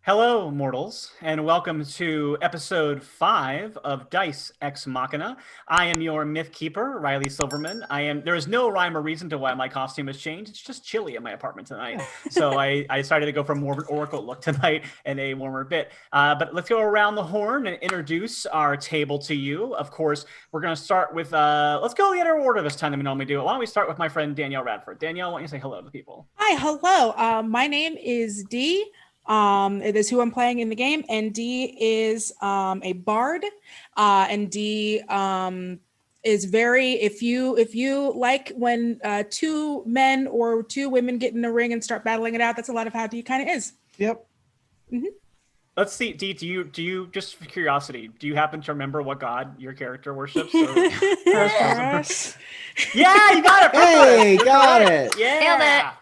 Hello, mortals, and welcome to episode 5 of Dice Ex Machina. I am your myth keeper, Riley Silverman. There is no rhyme or reason to why my costume has changed. It's just chilly in my apartment tonight. So I decided to go for more of an oracle look tonight and a warmer bit. But let's go around the horn and introduce our table to you. Of course, we're going to start with, let's go the other order this time than we normally do. Why don't we start with my friend Danielle Radford. Danielle, why don't you say hello to people? Hi, hello. My name is Dee. It is who I'm playing in the game, and Dee is a bard, and Dee is very. If you like when two men or two women get in a ring and start battling it out, that's a lot of how Dee kind of is. Yep. Mm-hmm. Let's see, Dee, do you just for curiosity, do you happen to remember what god your character worships? Or... Yeah, you got it. Hey, got it. Yeah.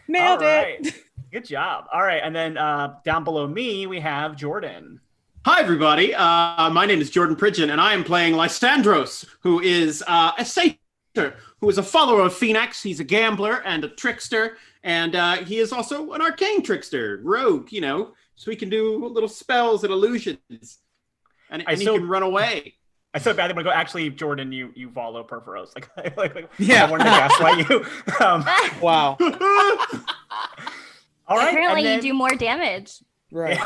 Nailed it. Good job. All right, and then down below me, we have Jordan. Hi, everybody. My name is Jordan Pridgeon, and I am playing Lysandros, who is a satyr, who is a follower of Phoenix. He's a gambler and a trickster, and he is also an arcane trickster, rogue, so he can do little spells and illusions, and he can run away. I so badly want to go. Actually, Jordan, you follow Perforos. Yeah. I wanted to gaslight you. Wow. All right. Apparently, you do more damage. Right.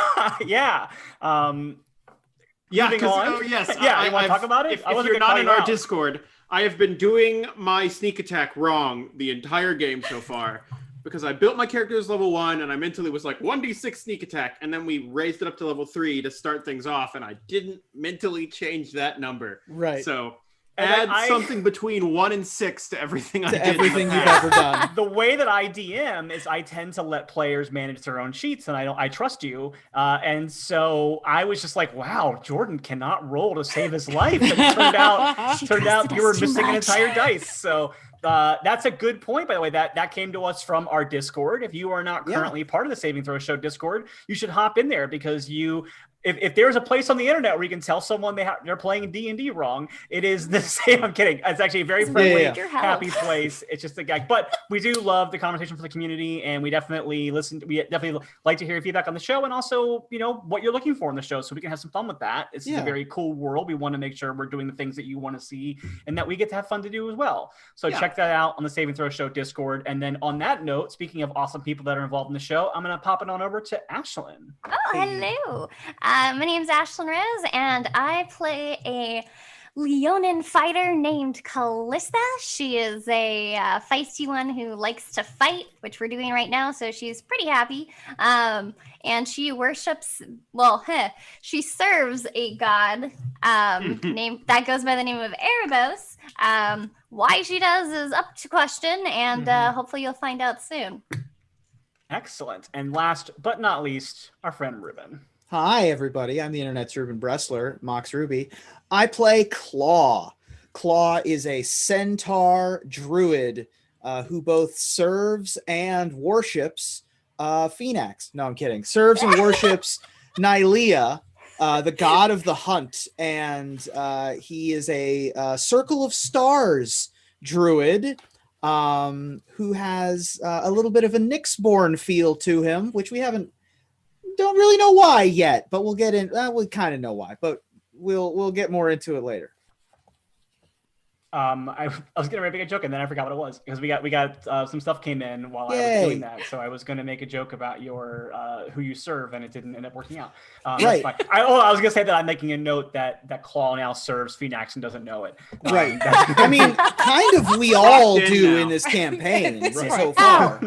Yeah. Yeah. Moving on. Oh, yes. Yeah. You want to talk about it? If you're not in our Discord, I have been doing my sneak attack wrong the entire game so far. Because I built my character as level 1, and I mentally was like, 1d6 sneak attack, and then we raised it up to level 3 to start things off, and I didn't mentally change that number. Right. So add something between 1 and 6 to everything I did. Everything you've ever done. The way that I DM is I tend to let players manage their own sheets, and I trust you. And so I was just like, wow, Jordan cannot roll to save his life. And it turned out you were missing an entire dice. So that's a good point, by the way. That came to us from our Discord. If you are not currently part of the Saving Throw Show Discord, you should hop in there because if there's a place on the internet where you can tell someone they're playing D&D wrong, it is the same. I'm kidding. It's actually a very friendly, happy place. It's just a gag. But we do love the conversation for the community, and we definitely like to hear your feedback on the show, and also, what you're looking for in the show, so we can have some fun with that. It's a very cool world. We want to make sure we're doing the things that you want to see, and that we get to have fun to do as well. So check that out on the Saving Throw Show Discord. And then on that note, speaking of awesome people that are involved in the show, I'm going to pop it on over to Ashlyn. Oh, hello. My name's Ashlyn Rose, and I play a Leonin fighter named Callista. She is a feisty one who likes to fight, which we're doing right now, so she's pretty happy. And she worships, she serves a god named that goes by the name of Erebos. Why she does is up to question, and hopefully you'll find out soon. Excellent. And last but not least, our friend Ruben. Hi, everybody. I'm the internet's Ruben Bressler, Mox Ruby. I play Claw. Claw is a centaur druid who both serves and worships Phoenix. No, I'm kidding. Serves and worships Nylea, the god of the hunt. And he is a Circle of Stars druid who has a little bit of a Nyxborn feel to him, which we don't really know why yet, but we'll get in. We kind of know why, but we'll get more into it later. I was gonna make a joke and then I forgot what it was because we got some stuff came in while I was doing that, so I was gonna make a joke about your who you serve, and it didn't end up working out. Right. I was gonna say that I'm making a note that Claw now serves Phoenix and doesn't know it. Right. I mean, kind of we all do in this campaign so far.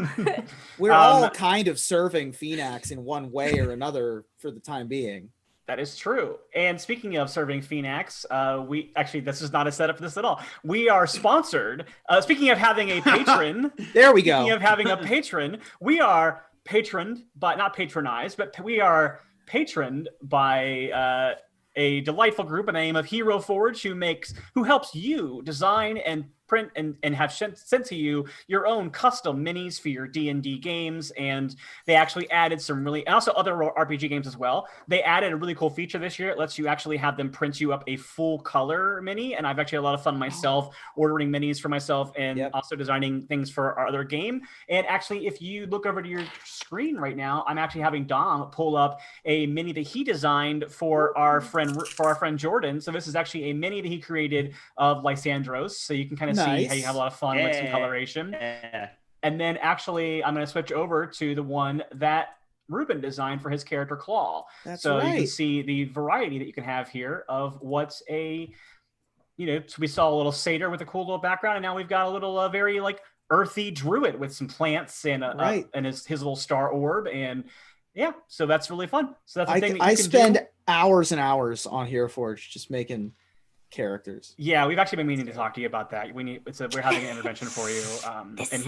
We're all kind of serving Phoenix in one way or another for the time being. That is true. And speaking of serving Phoenix, this is not a setup for this at all. We are sponsored. Speaking of having a patron. There we go. Speaking of having a patron, we are patroned by, not patronized, but we are patroned by a delightful group by the name of Hero Forge, who helps you design and print and have sent to you your own custom minis for your D&D games. And they actually added some really, and also other RPG games as well. They added a really cool feature this year. It lets you actually have them print you up a full color mini. And I've actually had a lot of fun myself ordering minis for myself and also designing things for our other game. And actually, if you look over to your screen right now, I'm actually having Dom pull up a mini that he designed for our friend Jordan. So this is actually a mini that he created of Lysandros. So you can kind of see how you have a lot of fun with some coloration. And then actually, I'm going to switch over to the one that Ruben designed for his character Claw. You can see the variety that you can have here of what's a, so we saw a little satyr with a cool little background, and now we've got a little very like earthy druid with some plants and and his little star orb, and so that's really fun. So that's the thing that I spend hours and hours on Hero Forge just making characters. Yeah, we've actually been meaning to talk to you about that. We're having an intervention for you. And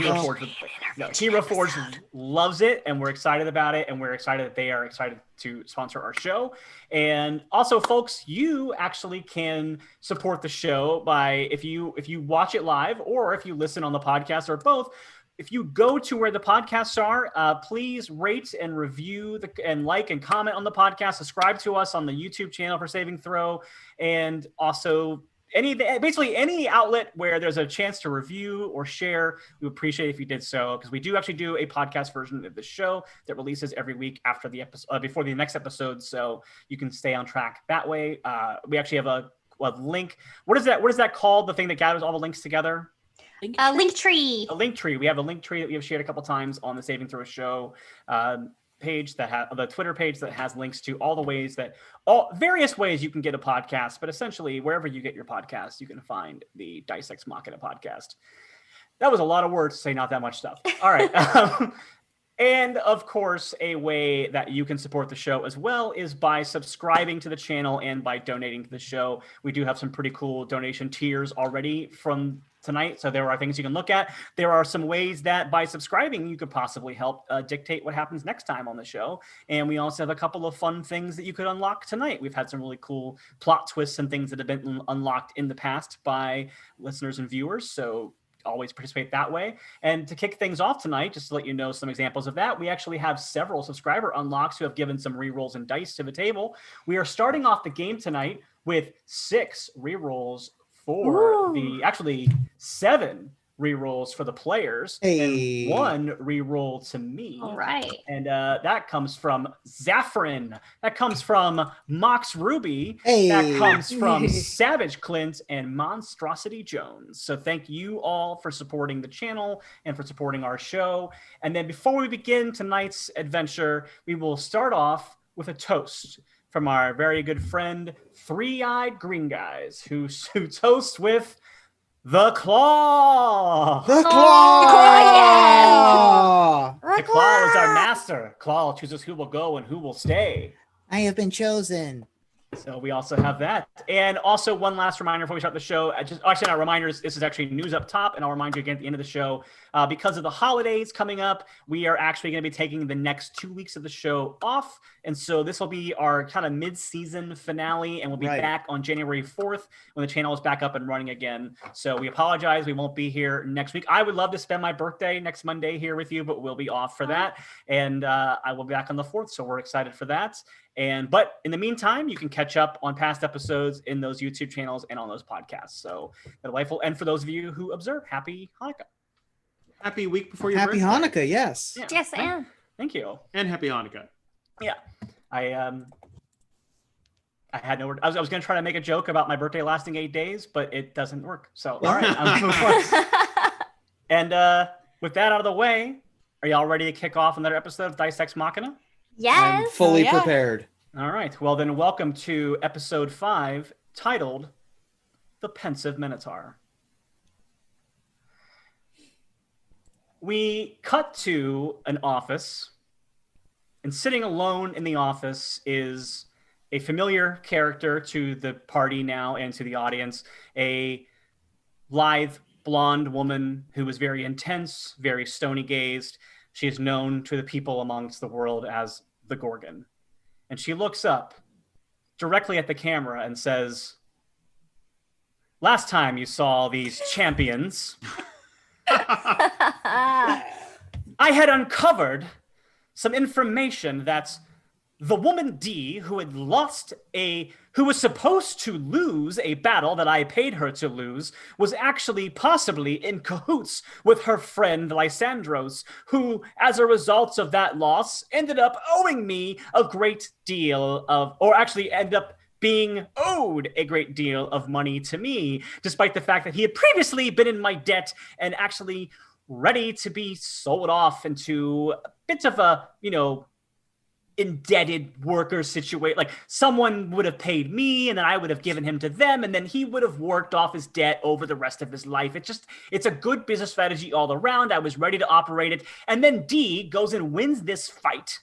Hero Forge loves it, and we're excited about it, and we're excited that they are excited to sponsor our show. And also, folks, you actually can support the show by if you watch it live or if you listen on the podcast or both. If you go to where the podcasts are, please rate and review and like and comment on the podcast. Subscribe to us on the YouTube channel for Saving Throw, and also basically any outlet where there's a chance to review or share. We would appreciate if you did so, because we do actually do a podcast version of the show that releases every week after the episode, before the next episode, so you can stay on track that way. We actually have a link. What is that called? The thing that gathers all the links together? A link tree. A link tree. We have a link tree that we have shared a couple times on the Saving Throw Show page, the Twitter page, that has links to all various ways you can get a podcast. But essentially, wherever you get your podcast, you can find the Dice Ex Machina podcast. That was a lot of words to say not that much stuff. All right. And of course, a way that you can support the show as well is by subscribing to the channel and by donating to the show. We do have some pretty cool donation tiers already from tonight, so there are things you can look at. There are some ways that by subscribing you could possibly help dictate what happens next time on the show. And we also have a couple of fun things that you could unlock tonight. We've had some really cool plot twists and things that have been unlocked in the past by listeners and viewers, so always participate that way. And to kick things off tonight, just to let you know some examples of that, we actually have several subscriber unlocks who have given some rerolls and dice to the table. We are starting off the game tonight with 6 rerolls for actually 7 rerolls for the players and 1 reroll to me. All right. And that comes from Zaffron. That comes from Mox Ruby. Hey. That comes from Savage Clint and Monstrosity Jones. So thank you all for supporting the channel and for supporting our show. And then before we begin tonight's adventure, we will start off with a toast from our very good friend, Three-Eyed Green Guys, who toast with the Claw. The Claw! The Claw is our master. Claw chooses who will go and who will stay. I have been chosen. So we also have that. And also one last reminder before we start the show, actually not reminders, this is actually news up top, and I'll remind you again at the end of the show, because of the holidays coming up, we are actually going to be taking the next 2 weeks of the show off. And so this will be our kind of mid-season finale, and we'll be back on January 4th when the channel is back up and running again. So we apologize. We won't be here next week. I would love to spend my birthday next Monday here with you, but we'll be off for that. And I will be back on the 4th, so we're excited for that. But in the meantime, you can catch up on past episodes in those YouTube channels and on those podcasts. So delightful. And for those of you who observe, happy Hanukkah. Happy week before your birthday. Happy Hanukkah, yes. Yeah. Yes, and thank you. And happy Hanukkah. Yeah. I had no word. I was going to try to make a joke about my birthday lasting 8 days, but it doesn't work. So, all right. And with that out of the way, are y'all ready to kick off another episode of Dice Ex Machina? yes. I'm fully prepared. All right. Well, then welcome to episode 5, titled The Pensive Minotaur. We cut to an office, and sitting alone in the office is a familiar character to the party now and to the audience, a lithe, blonde woman who is very intense, very stony-gazed. She is known to the people amongst the world as the Gorgon. And she looks up directly at the camera and says, last time you saw these champions, I had uncovered some information that the woman D, who was supposed to lose a battle that I paid her to lose, was actually possibly in cahoots with her friend Lysandros, who, as a result of that loss, ended up owing me a great deal of, or actually ended up being owed a great deal of money to me, despite the fact that he had previously been in my debt and actually ready to be sold off into a bit of a, indebted worker situation. Like someone would have paid me and then I would have given him to them and then he would have worked off his debt over the rest of his life. It's a good business strategy all around. I was ready to operate it. And then D goes and wins this fight.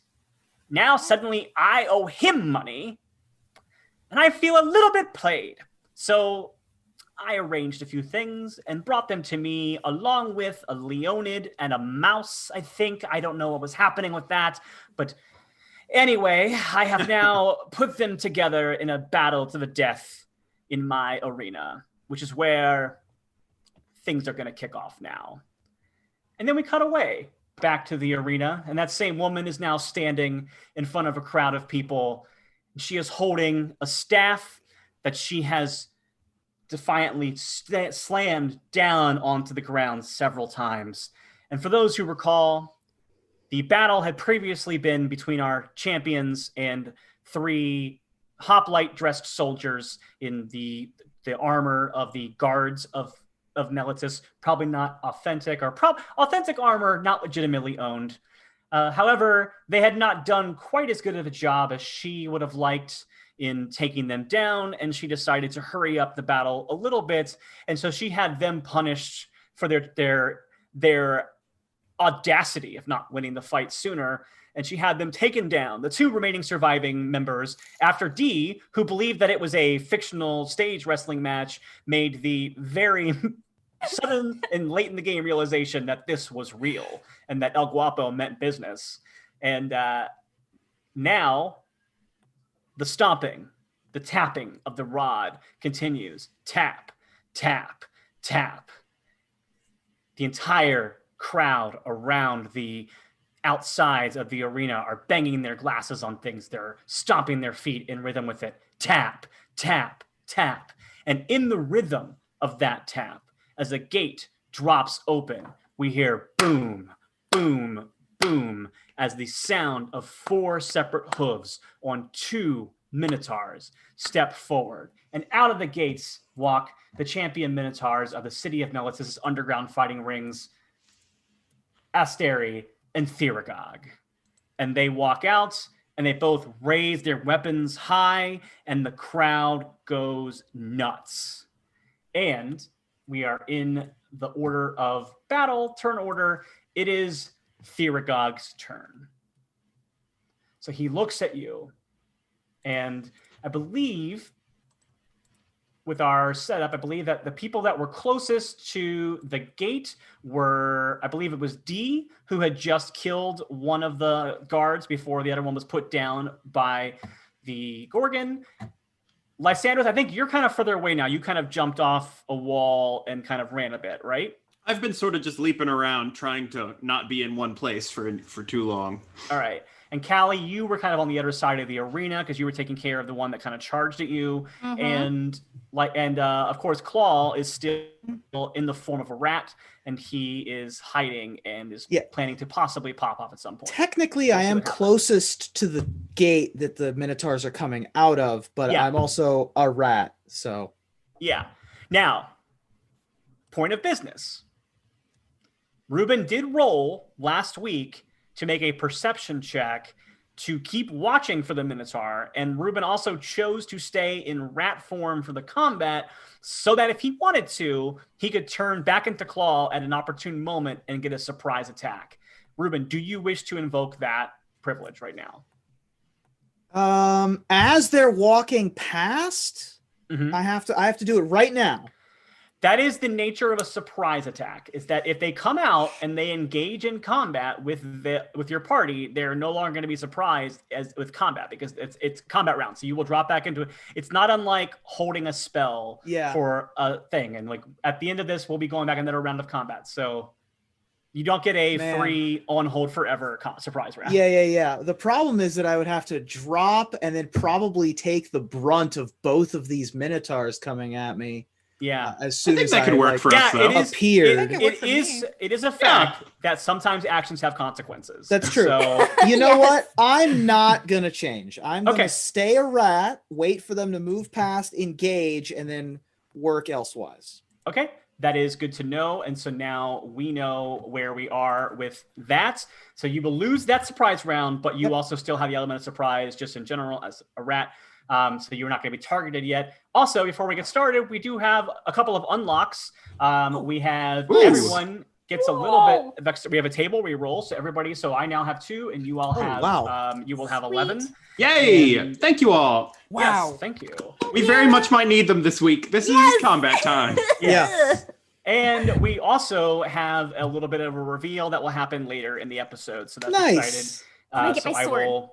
Now suddenly I owe him money and I feel a little bit played. So I arranged a few things and brought them to me along with a Leonid and a mouse, I think. I don't know what was happening with that, but anyway, I have now put them together in a battle to the death in my arena, which is where things are going to kick off now. And then we cut away back to the arena, and that same woman is now standing in front of a crowd of people. She is holding a staff that she has defiantly slammed down onto the ground several times. And for those who recall, the battle had previously been between our champions and 3 hoplite-dressed soldiers in the armor of the guards of Meletis. Probably not authentic, or authentic armor, not legitimately owned. However, they had not done quite as good of a job as she would have liked in taking them down, and she decided to hurry up the battle a little bit, and so she had them punished for their audacity of not winning the fight sooner, and she had them taken down, the 2 remaining surviving members, after D, who believed that it was a fictional stage wrestling match, made the very sudden and late in the game realization that this was real and that El Guapo meant business. And now the stomping, the tapping of the rod continues. Tap, tap, tap. The entire crowd around the outsides of the arena are banging their glasses on things. They're stomping their feet in rhythm with it. Tap, tap, tap. And in the rhythm of that tap, as a gate drops open, we hear boom, boom, boom, as the sound of 4 separate hooves on 2 Minotaurs step forward. And out of the gates walk the champion Minotaurs of the city of Meletis' underground fighting rings, Asteri and Thiragog. And they walk out and they both raise their weapons high and the crowd goes nuts. And we are in the order of battle, turn order. It is Thiragog's turn. So he looks at you, and I believe with our setup, I believe that the people that were closest to the gate were, I believe it was D, who had just killed one of the guards before the other one was put down by the Gorgon. Lysandros, I think you're kind of further away now. You kind of jumped off a wall and kind of ran a bit, right? I've been sort of just leaping around, trying to not be in one place for too long. All right. And Callie, you were kind of on the other side of the arena because you were taking care of the one that kind of charged at you. Mm-hmm. And of course, Claw is still in the form of a rat, and he is hiding and is planning to possibly pop off at some point. Technically, I am closest to the gate that the Minotaurs are coming out of, but I'm also a rat, so. Yeah. Now, point of business. Ruben did roll last week to make a perception check to keep watching for the Minotaur, and Ruben also chose to stay in rat form for the combat so that if he wanted to, he could turn back into Claw at an opportune moment and get a surprise attack. Ruben, do you wish to invoke that privilege right now? As they're walking past, I have to do it right now. That is the nature of a surprise attack, is that if they come out and they engage in combat with your party, they're no longer going to be surprised as with combat, because it's combat round. So you will drop back into it. It's not unlike holding a spell for a thing. And like at the end of this, we'll be going back another round of combat. So you don't get a free on hold forever surprise round. Yeah. The problem is that I would have to drop and then probably take the brunt of both of these Minotaurs coming at me. Yeah, as soon as that could work for us, though. Appeared. It is a fact that sometimes actions have consequences. That's true. So you know what? I'm not gonna change. I'm gonna stay a rat, wait for them to move past, engage, and then work elsewise. Okay, that is good to know. And so now we know where we are with that. So you will lose that surprise round, but you also still have the element of surprise just in general as a rat. So you're not going to be targeted yet. Also, before we get started, we do have a couple of unlocks. We have everyone gets a little bit of extra. We have a table where you roll, so everybody. So I now have 2, and you all have. You will have 11. Yay! And thank you all. Wow! Yes, thank you. We very much might need them this week. This is combat time. Yes. And we also have a little bit of a reveal that will happen later in the episode. So that's excited. Let me get my sword.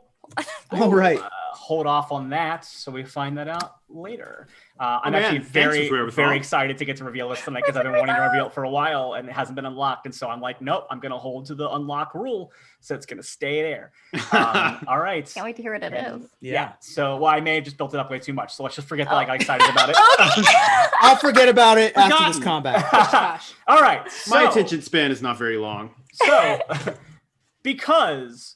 All right. Hold off on that, so we find that out later. I'm actually very excited to get to reveal this tonight, because I've been wanting to reveal it for a while and it hasn't been unlocked, and so I'm like, nope, I'm gonna hold to the unlock rule, so it's gonna stay there. All right. Can't wait to hear what it is. Yeah. So, I may have just built it up way too much, so let's just forget that I got excited about it. I'll forget about it after this combat. All right. So, my attention span is not very long. So, because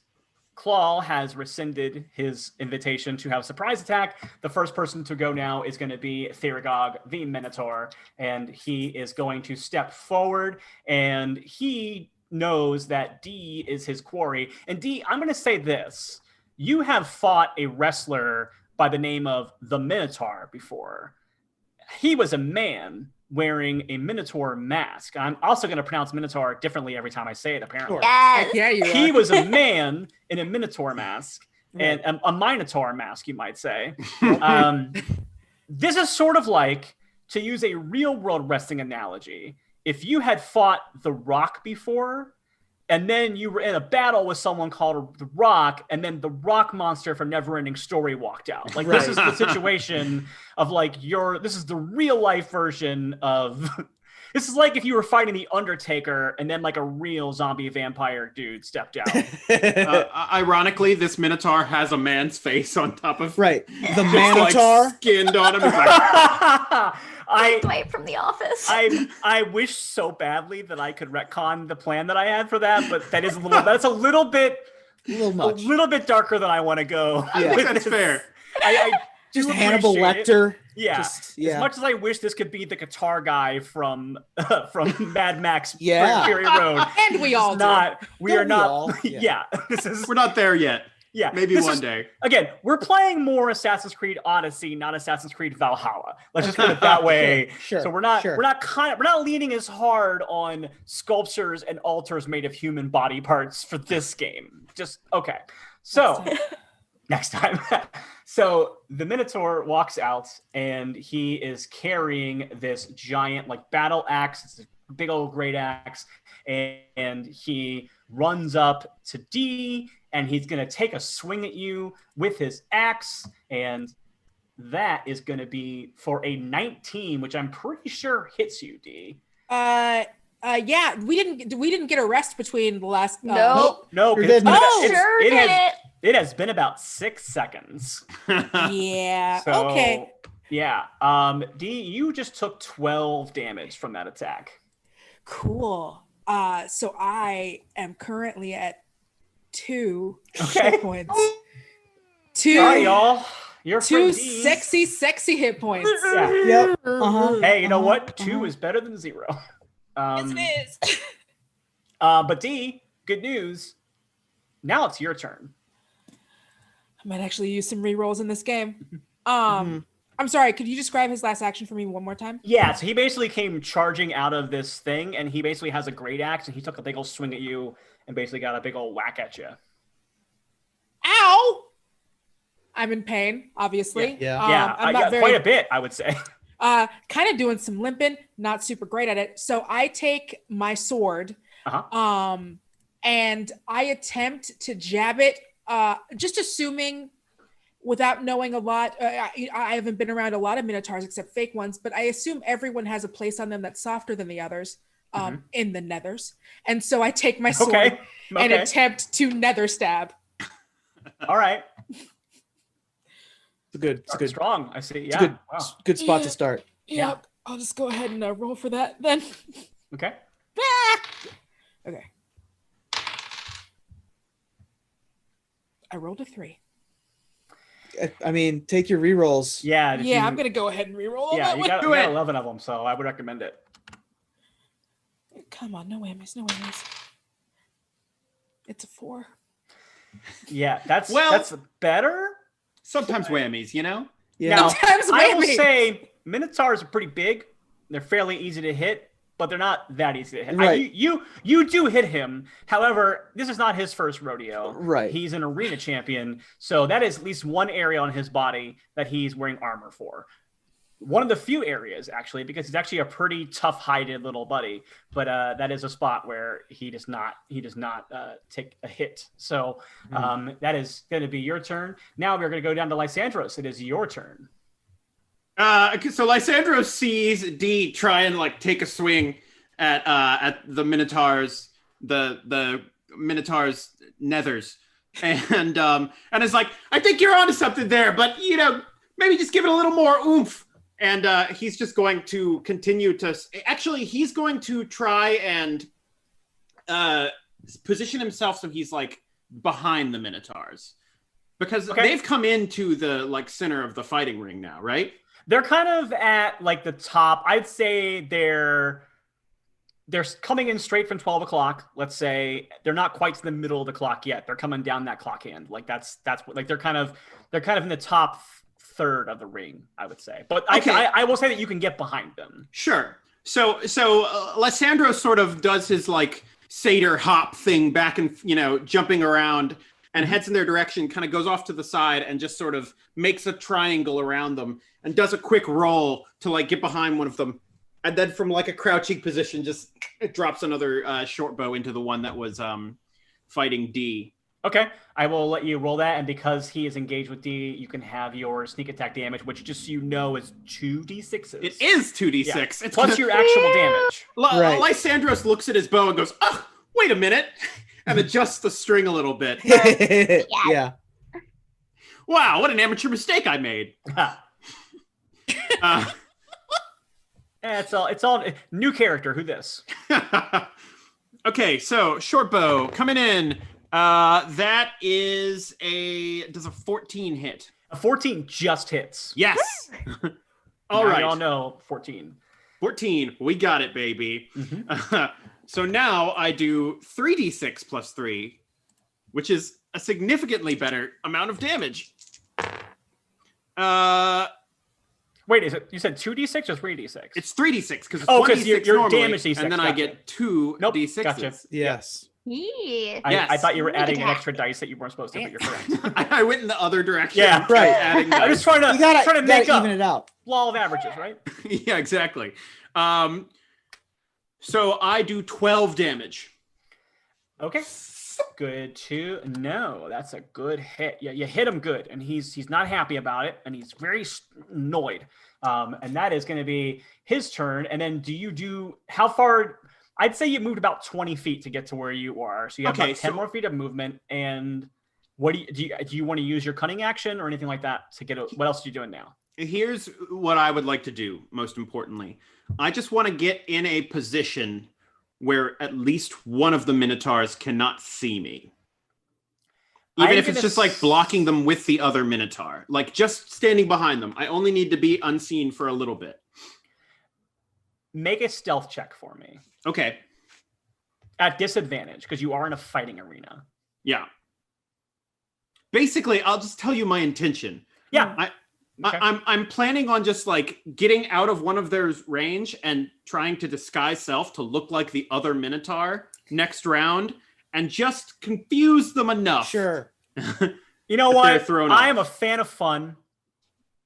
Claw has rescinded his invitation to have a surprise attack, the first person to go now is going to be Theragog, the Minotaur, and he is going to step forward, and he knows that D is his quarry. And D, I'm going to say this. You have fought a wrestler by the name of the Minotaur before. He was a man wearing a Minotaur mask. I'm also going to pronounce Minotaur differently every time I say it, apparently. Yes. Yeah, you are. He was a man in a Minotaur mask, and a Minotaur mask, you might say. This is sort of like, to use a real-world wrestling analogy, if you had fought The Rock before, and then you were in a battle with someone called The Rock, and then the Rock monster from Neverending Story walked out. Like, this is the situation of, like, this is the real-life version of... This is like if you were fighting The Undertaker, and then, like, a real zombie vampire dude stepped out. Ironically, this Minotaur has a man's face on top of... Right. The Minotaur? Like, skinned on him. It's like... Dwight from The Office. I wish so badly that I could retcon the plan that I had for that, but that's a little bit darker than I want to go. Yeah, I think that's fair. I just Hannibal Lecter. Yeah. As much as I wish this could be the guitar guy from Mad Max Fury Road. And we all We're not there yet. Yeah, maybe one day. Again, we're playing more Assassin's Creed Odyssey, not Assassin's Creed Valhalla. Let's just put it that way. Sure. So we're not leaning as hard on sculptures and altars made of human body parts for this game. Just okay. So next time. So the Minotaur walks out, and he is carrying this giant like battle axe. It's a big old great axe, and he runs up to D. And he's going to take a swing at you with his axe, and that is going to be for a 19, which I'm pretty sure hits you, D. Yeah, we didn't get a rest between the last. No, it has been about 6 seconds. Yeah. So, okay. Yeah. D, you just took 12 damage from that attack. Cool. So I am currently at 2 hit points. All right, y'all. You're 2 sexy hit points. Yeah. Yep. Hey, you know what? 2 is better than 0. Yes, it is. But D, good news. Now it's your turn. I might actually use some rerolls in this game. I'm sorry, could you describe his last action for me one more time? Yeah, so he basically came charging out of this thing, and he basically has a great axe, and he took a big old swing at you and basically got a big old whack at you. Ow! I'm in pain, obviously. Yeah. I'm not very... quite a bit, I would say. Kind of doing some limping, not super great at it. So I take my sword, and I attempt to jab it, just assuming, without knowing a lot. I haven't been around a lot of Minotaurs except fake ones, but I assume everyone has a place on them that's softer than the others, in the nethers. And so I take my sword and attempt to nether stab. All right. It's a good, strong. I see. Yeah. Good spot to start. Yeah. I'll just go ahead and roll for that then. Okay. Okay. I rolled a 3. I mean, take your rerolls. Yeah. I'm gonna go ahead and reroll. Yeah, you got 11 of them, so I would recommend it. Come on, no whammies. It's a 4. Yeah, that's better. Sometimes whammies, you know? Yeah. Now, Sometimes I will whammies. say Minotaurs are pretty big. They're fairly easy to hit, but they're not that easy to hit. Right. You do hit him. However, this is not his first rodeo. Right. He's an arena champion, so that is at least one area on his body that he's wearing armor for. One of the few areas, actually, because he's actually a pretty tough-hided little buddy. But that is a spot where he does not take a hit. So that is going to be your turn. Now we're going to go down to Lysandros. It is your turn. So Lysandros sees D try and like take a swing at the Minotaur's the Minotaur's nethers, and is like, I think you're onto something there, but maybe just give it a little more oomph. And he's just going to continue to... Actually, he's going to try and position himself so he's, like, behind the Minotaurs. Because they've come into the, like, center of the fighting ring now, right? They're kind of at, like, the top. I'd say they're coming in straight from 12 o'clock, let's say. They're not quite to the middle of the clock yet. They're coming down that clock hand. Like, that's what... Like, they're kind of in the top third of the ring, I would say. But I will say that you can get behind them. Sure. So Lysandro sort of does his like satyr hop thing back and jumping around and heads in their direction, kind of goes off to the side and just sort of makes a triangle around them and does a quick roll to like get behind one of them. And then from like a crouching position, just drops another short bow into the one that was fighting D. Okay, I will let you roll that, and because he is engaged with D, you can have your sneak attack damage, which just so you know is 2d6s. It is 2d6. Yeah. It's plus your actual damage. Lysandros looks at his bow and goes, "Oh, wait a minute," and adjusts the string a little bit. Yeah. Wow, what an amateur mistake I made. It's all new character. Who this? Okay, so short bow coming in. That is does a 14 hit? A 14 just hits. Yes. All right. We all know 14. 14. We got it, baby. So now I do 3d6 plus 3, which is a significantly better amount of damage. Wait, you said 2d6 or 3d6? It's 3d6 because it's 1d6 your normally, damage d6, and then I get 2 d6s. Gotcha. Yes. Yeah. I thought you were adding an extra dice that you weren't supposed to, but you're correct. I went in the other direction. Yeah, right. Adding I'm just trying to make up. Even it out. Law of averages, right? Yeah, exactly. So I do 12 damage. Okay. Good to know. That's a good hit. Yeah, you hit him good, and he's not happy about it, and he's very annoyed. And that is going to be his turn. And then how far? I'd say you moved about 20 feet to get to where you are. So you have about 10 more feet of movement. And what do you want to use your cunning action or anything like that to get what else are you doing now? Here's what I would like to do, most importantly. I just want to get in a position where at least one of the Minotaurs cannot see me. Even if it's just like blocking them with the other Minotaur. Like just standing behind them. I only need to be unseen for a little bit. Make a stealth check for me. Okay. At disadvantage, because you are in a fighting arena. Yeah. Basically, I'll just tell you my intention. Yeah. I'm planning on just like getting out of one of their range and trying to disguise self to look like the other Minotaur next round and just confuse them enough. Sure. You know what? I am a fan of fun,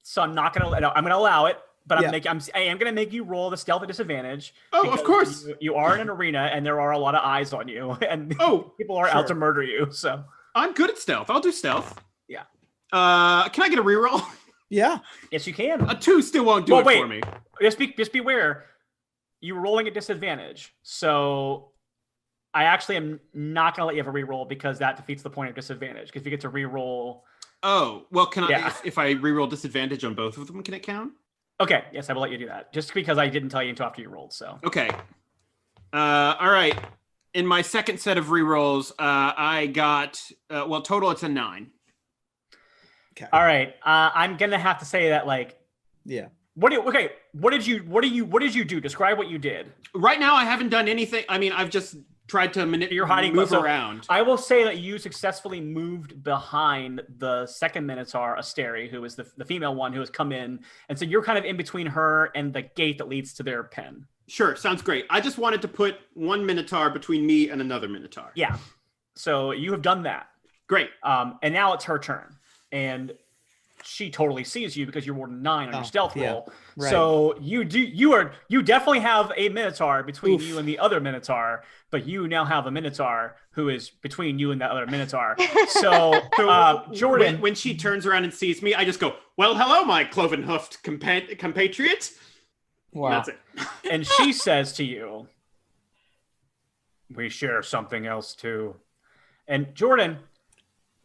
so I'm going to allow it. but Yeah. I am going to make you roll the stealth at disadvantage. Oh, of because course. You are in an arena, and there are a lot of eyes on you, and people are out to murder you. So I'm good at stealth. I'll do stealth. Yeah. Can I get a reroll? Yeah. Yes, you can. A 2 still won't do it for me. Just beware. You're rolling at disadvantage, so I actually am not going to let you have a reroll because that defeats the point of disadvantage. Because if you get to reroll. Oh, well, can I? Yeah. If I reroll disadvantage on both of them, can it count? Okay, yes, I will let you do that. Just because I didn't tell you until after you rolled. So. Okay. All right. In my second set of rerolls, I got total it's a 9. Okay. All right. I'm gonna have to say that Yeah. What did you do? Describe what you did. Right now, I haven't done anything. I mean, I've just tried to You're hiding, move so around. I will say that you successfully moved behind the second Minotaur, Asteri, who is the female one who has come in, and so you're kind of in between her and the gate that leads to their pen. Sure, sounds great. I just wanted to put one Minotaur between me and another Minotaur. Yeah. So you have done that. Great. And now it's her turn, and she totally sees you because you're more than 9 on your stealth roll. Right. So you definitely have a Minotaur between you and the other Minotaur, but you now have a Minotaur who is between you and that other Minotaur. So Jordan, when she turns around and sees me, I just go, "Well, hello, my cloven-hoofed compatriot." Wow. That's it. and she says to you, "We share something else too." And Jordan,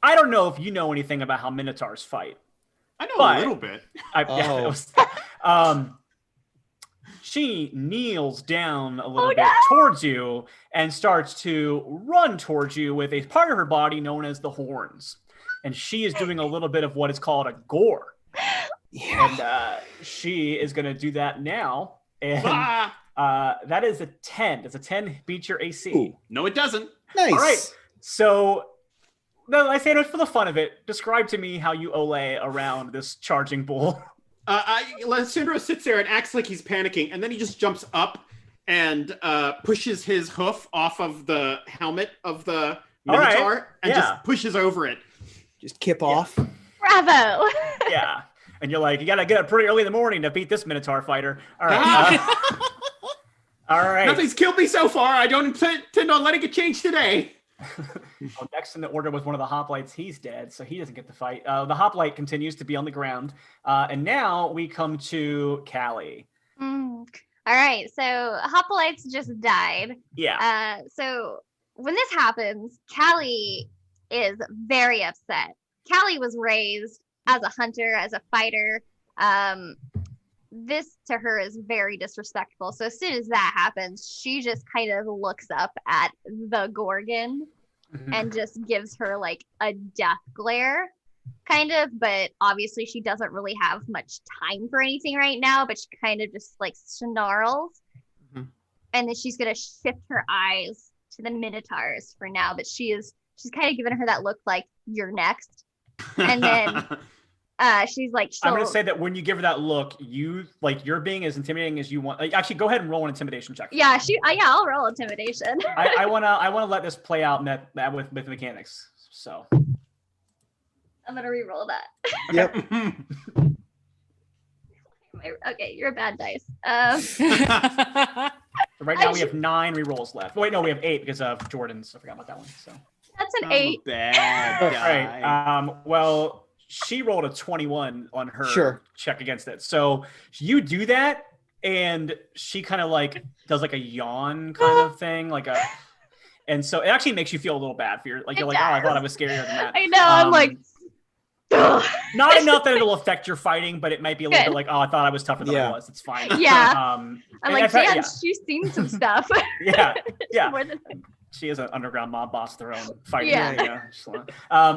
I don't know if you know anything about how Minotaurs fight. I know a little bit. She kneels down a little bit towards you and starts to run towards you with a part of her body known as the horns. And she is doing a little bit of what is called a gore. Yeah. And she is going to do that now. And that is a 10. Does a 10 beat your AC? Ooh. No, it doesn't. Nice. All right. So... No, I say it for the fun of it. Describe to me how you olay around this charging bull. Lysandro sits there and acts like he's panicking, and then he just jumps up and pushes his hoof off of the helmet of the Minotaur and just pushes over it. Just kip off. Bravo. Yeah. And you're like, you got to get up pretty early in the morning to beat this Minotaur fighter. All right. All right. Nothing's killed me so far. I don't intend on letting it change today. Well, next in the order was one of the hoplites. He's dead, so he doesn't get the fight. The hoplite continues to be on the ground. And now we come to Callie. All right, so hoplites just died. Yeah. So when this happens, Callie is very upset. Callie was raised as a hunter, as a fighter. This to her is very disrespectful. So as soon as that happens, she just kind of looks up at the Gorgon and just gives her like a death glare, kind of. But obviously she doesn't really have much time for anything right now, but she kind of just like snarls. And then she's going to shift her eyes to the Minotaurs for now. But she's kind of giving her that look like, you're next. And then... she's like, I'm going to say that when you give her that look, you're being as intimidating as you want. Actually, go ahead and roll an intimidation check. Yeah, I'll roll intimidation. I want to let this play out with mechanics. So I'm going to re-roll that. Yep. Okay, you're a bad dice. Right now we have 9 re-rolls left. Wait, no, we have 8 because of Jordan's. I forgot about that one. So that's an 8. Bad guy. Right. Well, she rolled a 21 on her check against it. So you do that, and she kind of like does like a yawn kind of thing, and so it actually makes you feel a little bad for you're like, oh, I thought I was scarier than that. I know. I'm like, ugh. Not enough that it'll affect your fighting, but it might be a little bit like, oh, I thought I was tougher than I was. It's fine. Yeah. I'm like, damn, she's seen some stuff. Yeah. More than she is an underground mob boss of their own fighting. Yeah.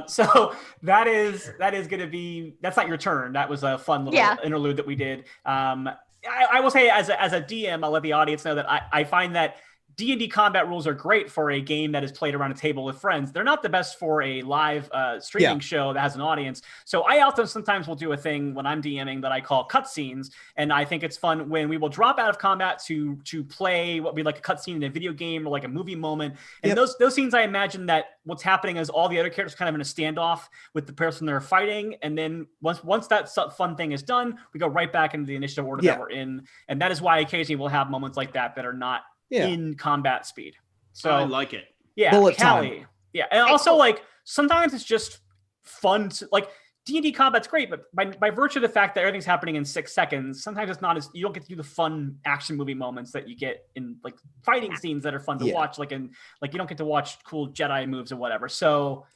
So that is going to be, that's not your turn. That was a fun little interlude that we did. I will say as a DM, I'll let the audience know that I find that D&D combat rules are great for a game that is played around a table with friends. They're not the best for a live streaming show that has an audience. So I often sometimes will do a thing when I'm DMing that I call cutscenes, and I think it's fun when we will drop out of combat to play what would be like a cutscene in a video game or like a movie moment. And those scenes, I imagine that what's happening is all the other characters kind of in a standoff with the person they're fighting, and then once that fun thing is done, we go right back into the initiative order that we're in, and that is why occasionally we'll have moments like that that are not in combat speed. So I like it. Yeah, bullet Callie. time. Yeah, and also like sometimes it's just fun to, like D&D combat's great, but by virtue of the fact that everything's happening in 6 seconds, sometimes it's not as, you don't get to do the fun action movie moments that you get in like fighting scenes that are fun to watch, like you don't get to watch cool Jedi moves or whatever. So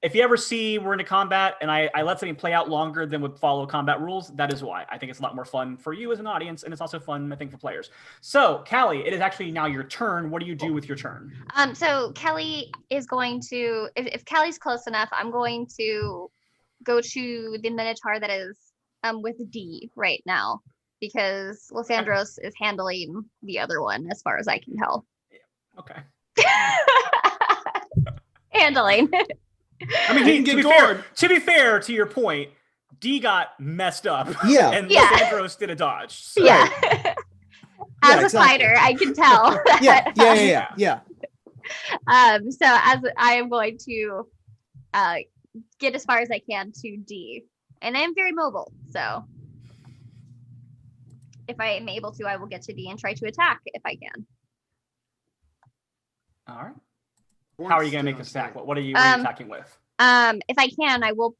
if you ever see we're into combat and I let something play out longer than would follow combat rules, that is why. I think it's a lot more fun for you as an audience, and it's also fun, I think, for players. So, Callie, it is actually now your turn. What do you do with your turn? So Kelly is going to, if Kelly's close enough, I'm going to go to the Minotaur that is with D right now, because Lysandros is handling the other one as far as I can tell. Okay. Handling. I mean, to be fair to your point, D got messed up. Yeah. And Lysandros did a dodge. So. Yeah. As a fighter, I can tell. Yeah. So as I am going to get as far as I can to D, and I am very mobile, so if I am able to, I will get to D and try to attack if I can. All right. How are you going to make this attack? What are you attacking with? If I can, I will.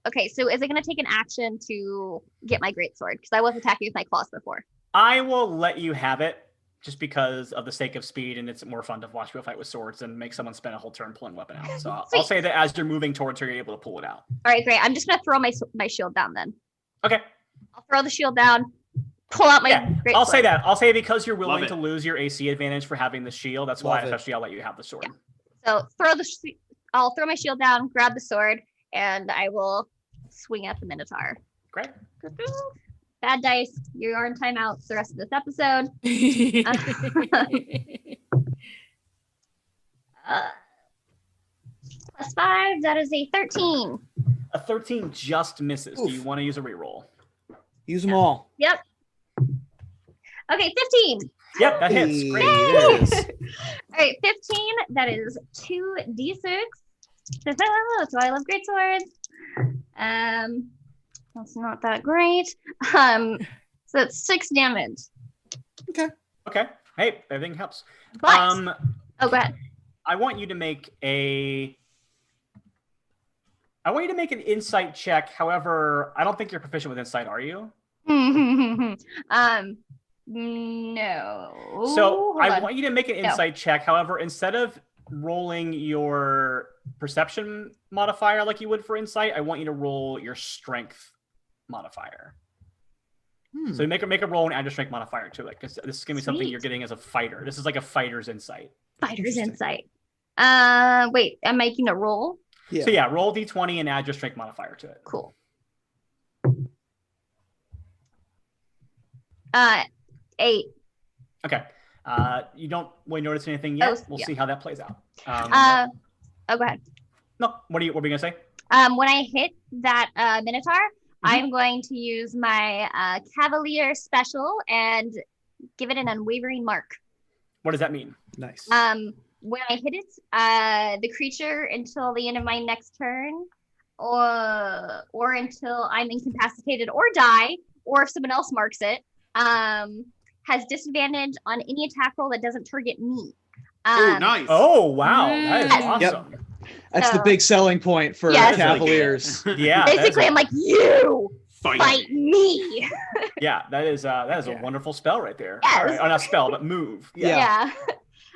Okay, so is it going to take an action to get my greatsword? Because I was attacking with my claws before. I will let you have it just because of the sake of speed, and it's more fun to watch people fight with swords and make someone spend a whole turn pulling a weapon out. So I'll say that as you're moving towards her, you're able to pull it out. All right, great. I'm just going to throw my shield down then. Okay. I'll throw the shield down, pull out my greatsword. I'll say that. I'll say because you're willing to lose your AC advantage for having the shield, that's why especially I'll let you have the sword. Yeah. So I'll throw my shield down, grab the sword, and I will swing at the Minotaur. Great. Bad dice. You are in timeout the rest of this episode. +5. That is a 13. A 13 just misses. Oof. Do you want to use a reroll? Use them all. Yep. Okay, 15. Yep, that hits. Great. All right, 15. That is 2d6. So I love great swords. That's not that great. So that's 6 damage. Okay. Hey, everything helps. But go ahead. I want you to make an insight check. However, I don't think you're proficient with insight, are you? No. So I want you to make an insight check. However, instead of rolling your perception modifier like you would for insight, I want you to roll your strength modifier. So you make a roll and add your strength modifier to it, because this is gonna be something you're getting as a fighter. This is like a fighter's insight. Fighter's insight. Wait, I'm making a roll. Yeah. So yeah, roll d20 and add your strength modifier to it. Cool. 8. Okay. You don't really notice anything yet. We'll see how that plays out. Go ahead. No, what are we gonna say? When I hit that Minotaur, I'm going to use my Cavalier special and give it an unwavering mark. What does that mean? Nice. When I hit it, the creature until the end of my next turn, or until I'm incapacitated or die, or if someone else marks it, has disadvantage on any attack roll that doesn't target me. Oh, nice. Oh, wow. That is awesome. Yep. That's the big selling point for Cavaliers. Yeah. Basically, I'm like, you fight me. Yeah, that is a wonderful spell right there. Yes. Right. Oh, not spell, but move. Yeah.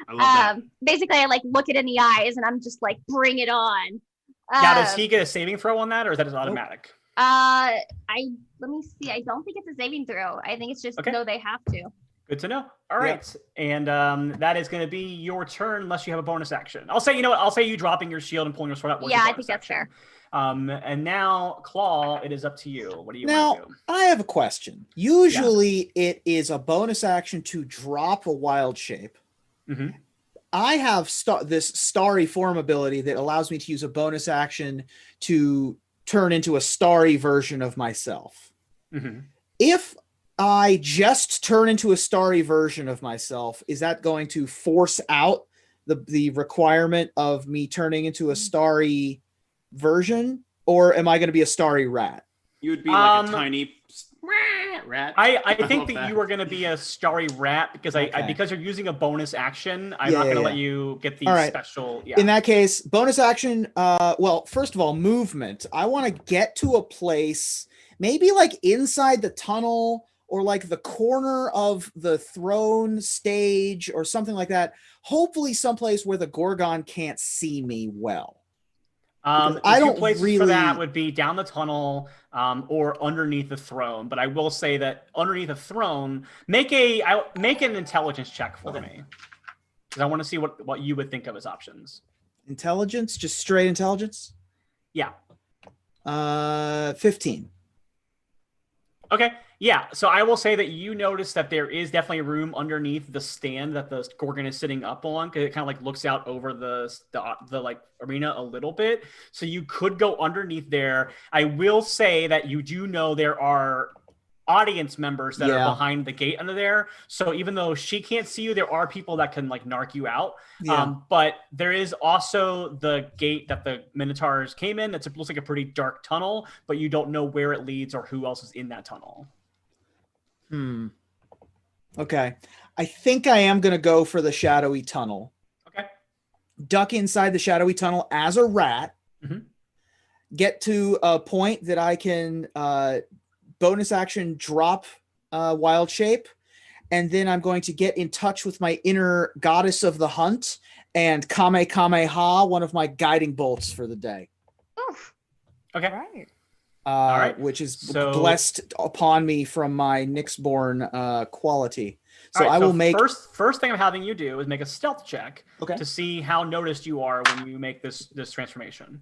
I love that. Basically, I like look it in the eyes and I'm just like, bring it on. Now, does he get a saving throw on that, or is that just automatic? Let me see. I don't think it's a saving throw. I think it's just no, they have to. Good to know. All right. And that is going to be your turn unless you have a bonus action. I'll say, I'll say you dropping your shield and pulling your sword out. Yeah, I think that's fair. And now, Claw, it is up to you. What do you want to do? I have a question. Usually it is a bonus action to drop a wild shape. Mm-hmm. I have this starry form ability that allows me to use a bonus action to turn into a starry version of myself. Mm-hmm. If I just turn into a starry version of myself, is that going to force out the requirement of me turning into a starry version, or am I going to be a starry rat? You would be like a tiny rat. I think love that you are going to be a starry rat because Okay. because you're using a bonus action. I'm Yeah, not going to yeah, let yeah. you get the All right. special. Yeah. In that case, bonus action. Well, first of all, movement. I want to get to a place, maybe like inside the tunnel or like the corner of the throne stage or something like that. Hopefully, someplace where the Gorgon can't see me well. The I two don't places for that really. would be down the tunnel or underneath the throne. But I will say that underneath the throne, make an intelligence check for me because I want to see what you would think of as options. Intelligence, just straight intelligence. Yeah. 15. Okay. Yeah. So I will say that you notice that there is definitely room underneath the stand that the Gorgon is sitting up on because it kind of like looks out over the like arena a little bit. So you could go underneath there. I will say that you do know there are audience members that are behind the gate under there. So even though she can't see you, there are people that can like narc you out. Yeah. But there is also the gate that the Minotaurs came in. Looks like a pretty dark tunnel, but you don't know where it leads or who else is in that tunnel. Okay. I think I am going to go for the shadowy tunnel. Okay. Duck inside the shadowy tunnel as a rat. Mm-hmm. Get to a point that I can bonus action drop wild shape. And then I'm going to get in touch with my inner goddess of the hunt and Kamehameha, one of my guiding bolts for the day. Oof. Okay. Right. All right. Which is blessed upon me from my Nyxborn quality. So I will make first thing I'm having you do is make a stealth check to see how noticed you are when you make this transformation.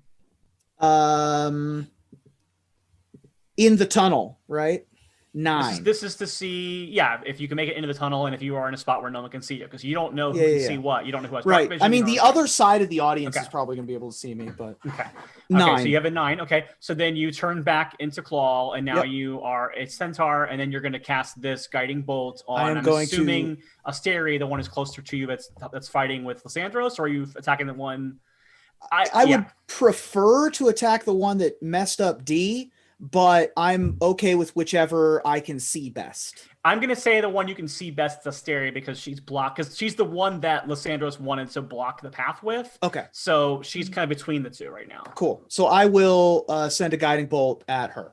In the tunnel, right? 9. This is to see, if you can make it into the tunnel and if you are in a spot where no one can see you, because you don't know who can see what. You don't know who has dark vision. I mean, the other side of the audience is probably going to be able to see me, but okay. 9. So you have a 9. Okay, so then you turn back into Claw, and now you are a Centaur, and then you're going to cast this guiding bolt on. I'm assuming Asteri, the one who's closer to you that's fighting with Lysandros, or are you attacking the one? I would prefer to attack the one that messed up D, but I'm okay with whichever I can see best. I'm going to say the one you can see best is Asteri because she's blocked, because she's the one that Lysandros wanted to block the path with. Okay. So she's kind of between the two right now. Cool. So I will send a guiding bolt at her.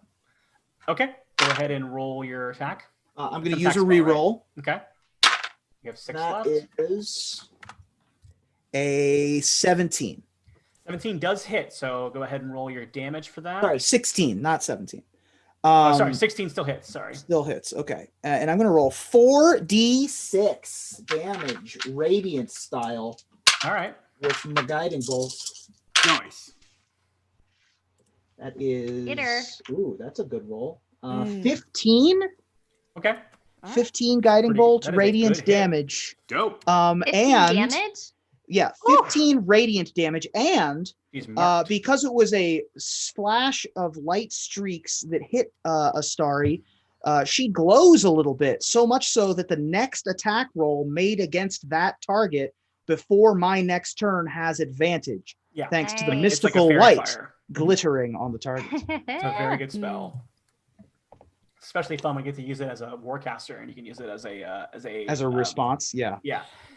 Okay. Go ahead and roll your attack. I'm going to use a reroll. Right? Okay. You have 6 left. That is a 17. 17 does hit, so go ahead and roll your damage for that. Sorry, 16, not 17. Sorry, 16 still hits. Sorry. Still hits. Okay. And I'm going to roll 4d6 damage, radiant style. All right. With my guiding bolt. Nice. That is. Hitter. Ooh, that's a good roll. 15. Okay. 15 guiding bolt, radiant damage. Dope. 15 and damage? Yeah, 15 radiant damage, and because it was a splash of light streaks that hit Astari, she glows a little bit, so much so that the next attack roll made against that target before my next turn has advantage, thanks to the mystical light glittering on the target. It's a very good spell. Especially fun when you get to use it as a warcaster, and you can use it as a response. Yeah.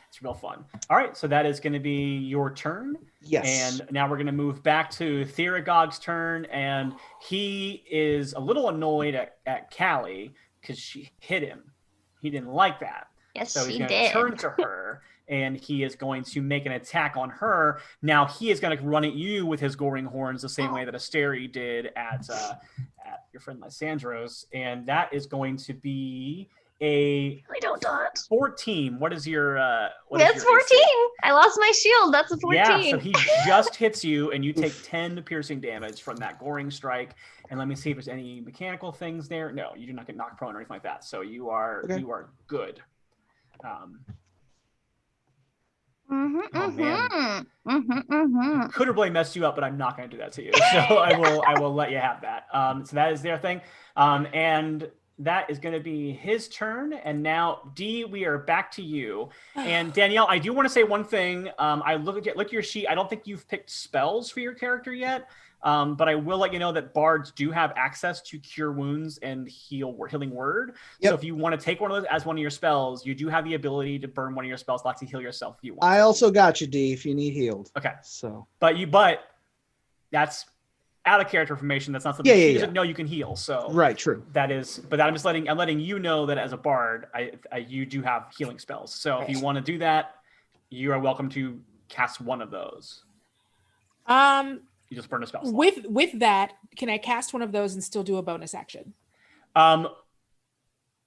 It's real fun. All right, so that is going to be your turn. Yes. And now we're going to move back to Theragog's turn, and he is a little annoyed at Callie because she hit him. He didn't like that. Yes, so he's going to turn to her, and he is going to make an attack on her. Now he is going to run at you with his goring horns the same way that Asteri did at your friend Lysandros, and that is going to be a 14. What is your That's 14. I lost my shield. That's a 14. Yeah, so he just hits you and you take 10 piercing damage from that goring strike. And let me see if there's any mechanical things there. No, you do not get knocked prone or anything like that. So you are good. Oh man. Mm-hmm. Could have really messed you up, but I'm not going to do that to you. So I will let you have that. So that is their thing. And that is going to be his turn. And now, D, we are back to you. And Danielle, I do want to say one thing. I look at your sheet. I don't think you've picked spells for your character yet. But I will let you know that bards do have access to cure wounds and healing word. Yep. So if you want to take one of those as one of your spells, you do have the ability to burn one of your spell slots to heal yourself if you want. I also got you, D, if you need healed. Okay. So, but that's out of character information. That's not something she doesn't know you can heal. So right, true. That is, but I'm letting you know that as a bard, you do have healing spells. So if you want to do that, you are welcome to cast one of those. You just burn a spell slot. With that, can I cast one of those and still do a bonus action?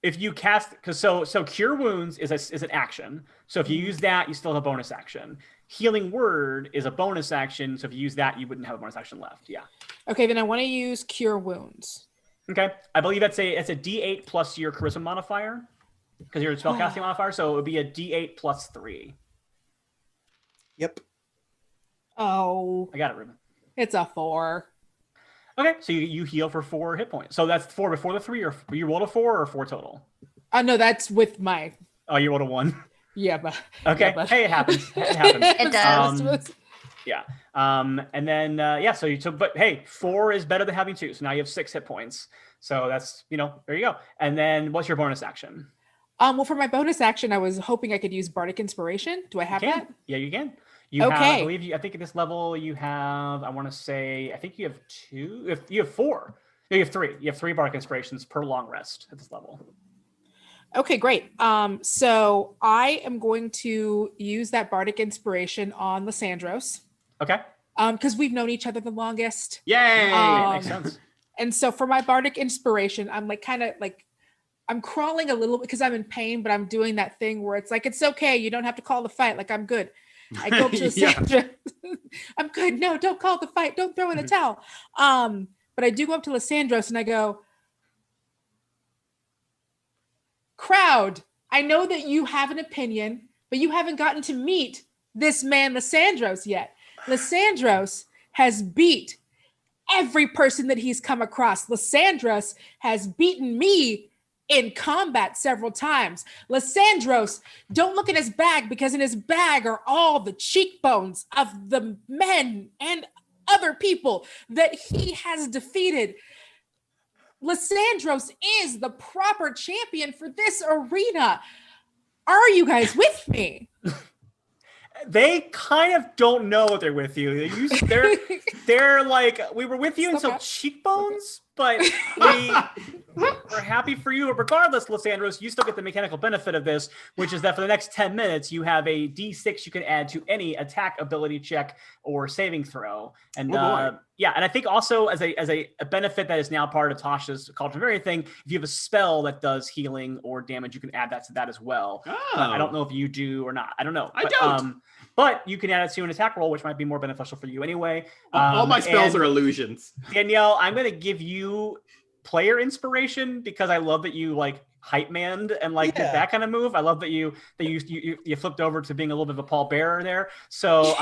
If you cast, because so cure wounds is an action. So if you use that, you still have a bonus action. Healing word is a bonus action. So if you use that, you wouldn't have a bonus action left. Yeah. Okay, then I want to use cure wounds. Okay, I believe it's a D8 plus your charisma modifier because you're a spellcasting modifier. So it would be a D8 plus 3. Yep. Oh, I got it, Ruben. It's a 4. Okay, so you heal for 4 hit points. So that's 4 before the 3, or you rolled a 4 or 4 total? No, that's with my. Oh, you rolled a 1. Yeah, but okay. Yeah, but... Hey, it happens. It happens. It does. Yeah. And then So but hey, 4 is better than having 2. So now you have 6 hit points. So that's there you go. And then what's your bonus action? Well, for my bonus action, I was hoping I could use Bardic Inspiration. Do I have that? Yeah, you can. You have, I believe I think at this level you have, I want to say, I think you have 2. You have 4. No, you have 3. You have 3 Bardic Inspirations per long rest at this level. Okay, great. So I am going to use that Bardic Inspiration on Lysandros. Okay. Because we've known each other the longest. Yay! Makes sense. And so for my Bardic Inspiration, I'm I'm crawling a little bit because I'm in pain, but I'm doing that thing where it's like, it's okay. You don't have to call the fight. Like, I'm good. I go up to Lysandros. I'm good. No, don't call the fight. Don't throw in the towel. But I do go up to Lysandros and I go, crowd, I know that you have an opinion, but you haven't gotten to meet this man, Lysandros, yet. Lysandros has beat every person that he's come across. Lysandros has beaten me in combat several times. Lysandros, don't look at his bag, because in his bag are all the cheekbones of the men and other people that he has defeated. Lysandros is the proper champion for this arena. Are you guys with me? They kind of don't know they're with you. They're like, we were with you until cheekbones, but we're happy for you. Regardless, Lysandros, you still get the mechanical benefit of this, which is that for the next 10 minutes, you have a D6 you can add to any attack, ability check, or saving throw. And and I think also as a benefit that is now part of Tasha's Cauldron Fairy thing, if you have a spell that does healing or damage, you can add that to that as well. I don't know if you do or not. I don't know. I don't. But you can add it to an attack roll, which might be more beneficial for you anyway. All my spells are illusions. Danielle, I'm going to give you player inspiration because I love that you hype manned and did that kind of move. I love that you flipped over to being a little bit of a pallbearer there. So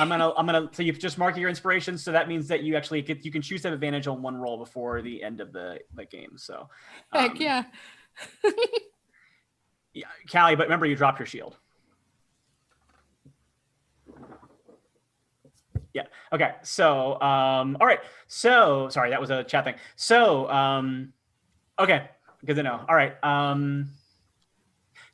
so you just mark your inspiration. So that means that you actually you can choose to have advantage on one roll before the end of the game. So heck yeah. Yeah, Callie, but remember you dropped your shield. Yeah. Okay. So, all right. So, sorry, that was a chat thing. So, okay, good to know. All right.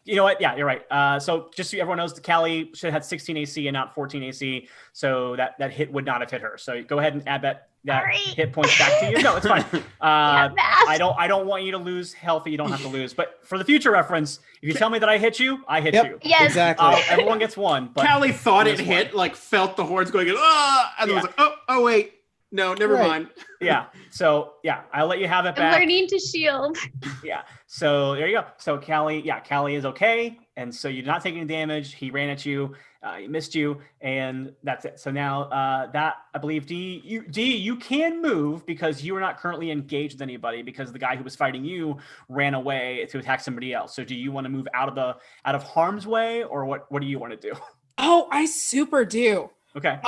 You know what? Yeah, you're right. So, just so everyone knows, the Callie should have had 16 AC and not 14 AC. So that hit would not have hit her. So go ahead and add that hit points back to you. No, it's fine. I don't want you to lose health. You don't have to lose. But for the future reference, if you tell me that I hit you, I hit you. Yes. Exactly. Everyone gets one. But Callie thought it hit, felt the horns going, and was like, oh wait. No, never mind. Yeah. So I'll let you have it back. I'm learning to shield. Yeah. So there you go. So Callie is okay. And so you're not taking damage. He ran at you. He missed you. And that's it. So now that I believe D, you can move because you are not currently engaged with anybody because the guy who was fighting you ran away to attack somebody else. So do you want to move out of harm's way, or what do you want to do? Oh, I super do. Okay.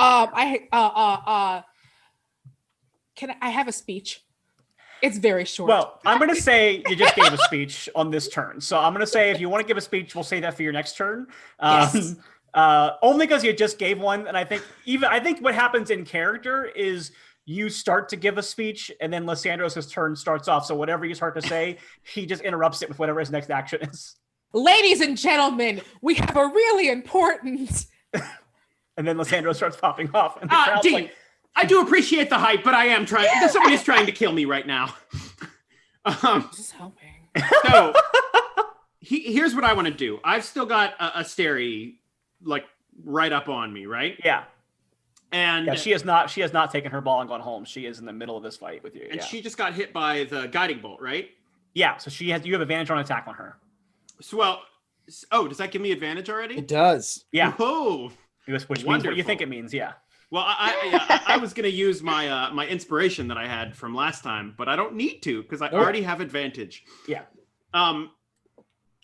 Can I have a speech? It's very short. Well, I'm going to say you just gave a speech on this turn. So I'm going to say if you want to give a speech, we'll say that for your next turn. Yes. Only because you just gave one. And I think what happens in character is you start to give a speech and then Lysandros' turn starts off. So whatever you start to say, he just interrupts it with whatever his next action is. Ladies and gentlemen, we have a really important... And then Lysandros starts popping off. And the crowd's D, like, I do appreciate the hype, but I am trying. Somebody is trying to kill me right now. Just helping. So here's what I want to do. I've still got a Steri like right up on me, right? yeah. And Yeah, she has not taken her ball and gone home. She is in the middle of this fight with you. and Yeah. she just got hit by the guiding bolt, right? Yeah, so you have advantage on attack on her. So does that give me advantage already? It does. Yeah. Oh, Which means what you Wonderful. think it means, yeah. well, I was gonna use my my inspiration that I had from last time, but I don't need to because I already have advantage. Yeah.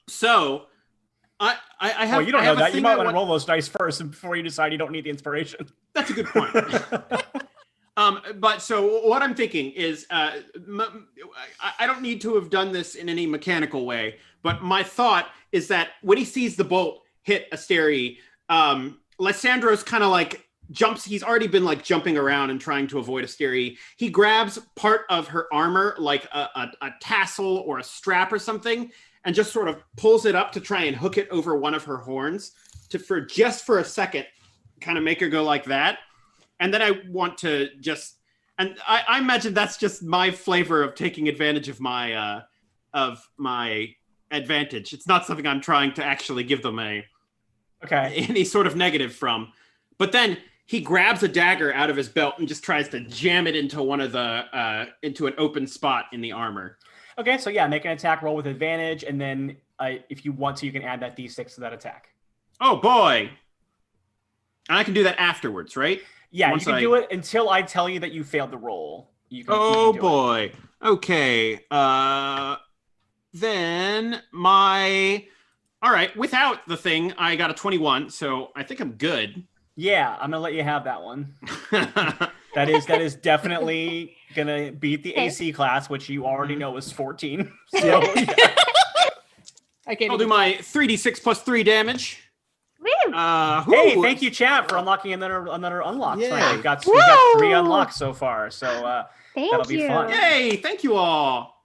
So I have. Well, you don't I know have a that. You thing might I want to roll those dice first before you decide you don't need the inspiration. That's a good point. But so what I'm thinking is, I don't need to have done this in any mechanical way, but my thought is that when he sees the bolt hit Asteri, Lysandros kind of like jumps. He's already been like jumping around and trying to avoid Asteri. He grabs part of her armor, like a tassel or a strap or something, and just sort of pulls it up to try and hook it over one of her horns for a second, kind of make her go like that. And then I want to just, and I imagine that's just my flavor of taking advantage of my advantage. It's not something I'm trying to actually give them any sort of negative from. But then he grabs a dagger out of his belt and just tries to jam it into one of the into an open spot in the armor. Okay, so yeah, make an attack roll with advantage, and then if you want to, you can add that d6 to that attack. Oh boy! And I can do that afterwards, right? Yeah, you can do it until I tell you that you failed the roll. You can do it. Boy. Okay. Then all right, without the thing, I got a 21, so I think I'm good. Yeah, I'm gonna let you have that one. That is definitely gonna beat the AC class, which you already know is 14. So yeah. I'll do my 3d6 plus 3 damage. Woo! Hey, thank you, chat, for unlocking another unlock. Yeah. Right? We've got 3 unlocks so far, so that'll Thank be you. fun. Yay! Thank you all.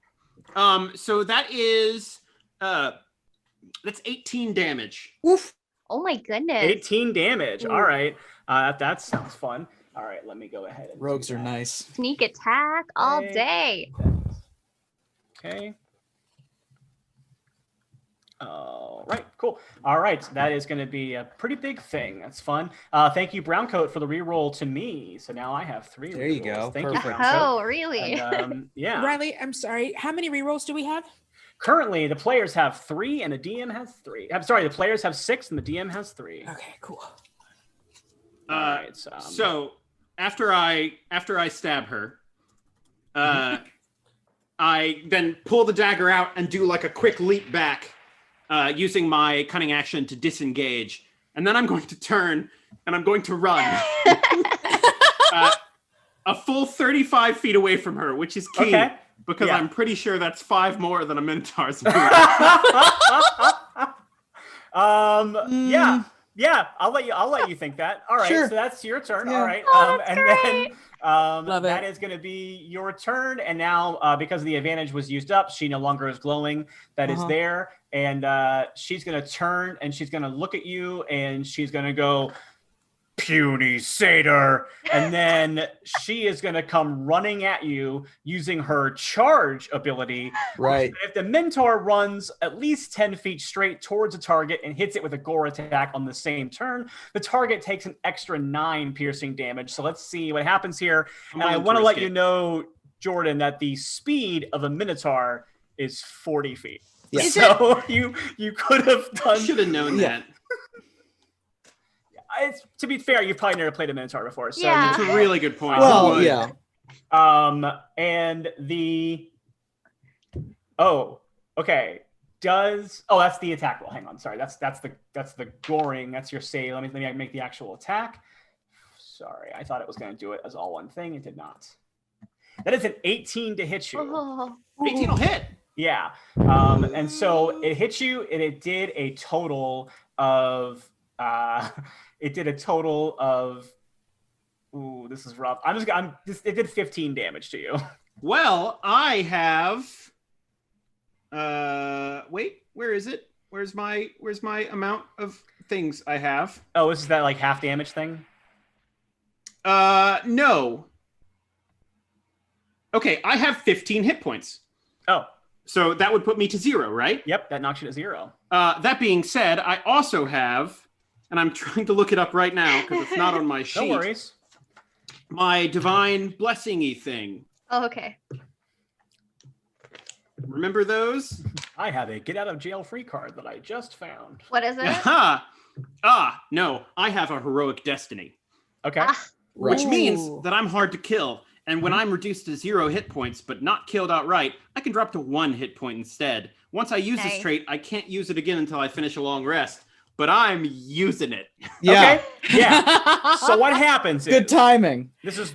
So that is that's 18 damage. Oof. Oh my goodness. 18 damage. Ooh. All right, that sounds fun. All right, let me go ahead. And Rogues do are that. nice. Sneak attack all Okay. day. Okay. All right, cool. All right, so that is going to be a pretty big thing. That's fun. Thank you, Browncoat, for the reroll to me. So now I have 3 There you rerolls. go. Thank Perfect. you, Browncoat. Oh, really? And, yeah. Riley, I'm sorry. How many rerolls do we have? Currently, the players have 3 and the DM has 3. I'm sorry, the players have 6 and the DM has 3. Okay, cool. All right, So after I stab her, I then pull the dagger out and do like a quick leap back, using my cunning action to disengage, and then I'm going to turn and I'm going to run a full 35 feet away from her, which is key. Okay. Because Yeah. I'm pretty sure that's 5 more than a Minotaur's move. Yeah, I'll let you think that. All right, Sure. so that's your turn. Yeah. All right, that's and great. then Love that it. is going to be your turn. And now, because the advantage was used up, she no longer is glowing. That is there, and she's going to turn and she's going to look at you and she's going to go, "Puny satyr," and then she is going to come running at you using her charge ability. Right. If the Minotaur runs at least 10 feet straight towards a target and hits it with a gore attack on the same turn, the target takes an extra 9 piercing damage. So let's see what happens here. And I want to let you know, Jordan, that the speed of a Minotaur is 40 feet. Yeah. So you could have done. Should have known Yeah. that. To be fair, you've probably never played a Minotaur before. So Yeah. That's a really good point. Well, Good. yeah. And the okay. does. Oh, that's the attack roll. Hang on, sorry. That's the goring. That's your save. Let me make the actual attack. Sorry, I thought it was going to do it as all one thing. It did not. That is an 18 to hit you. Oh. 18 will hit. Yeah. And so it hit you, and it did a total of ooh, this is rough. It did 15 damage to you. Well, I have wait, where is it? Where's my amount of things I have? Oh, this is that like half damage thing? No. Okay, I have 15 hit points. Oh. So that would put me to 0, right? Yep, that knocks you to 0. That being said, I also have, and I'm trying to look it up right now because it's not on my sheet. No worries. My divine blessing-y thing. Oh, okay. Remember those? I have a get out of jail free card that I just found. What is it? No, I have a heroic destiny. Okay. Which means Ooh. that I'm hard to kill. And when I'm reduced to 0 hit points, but not killed outright, I can drop to 1 hit point instead. Once I use this Nice. trait, I can't use it again until I finish a long rest. But I'm using it. Yeah. Okay. Yeah. So what happens is Good timing. this is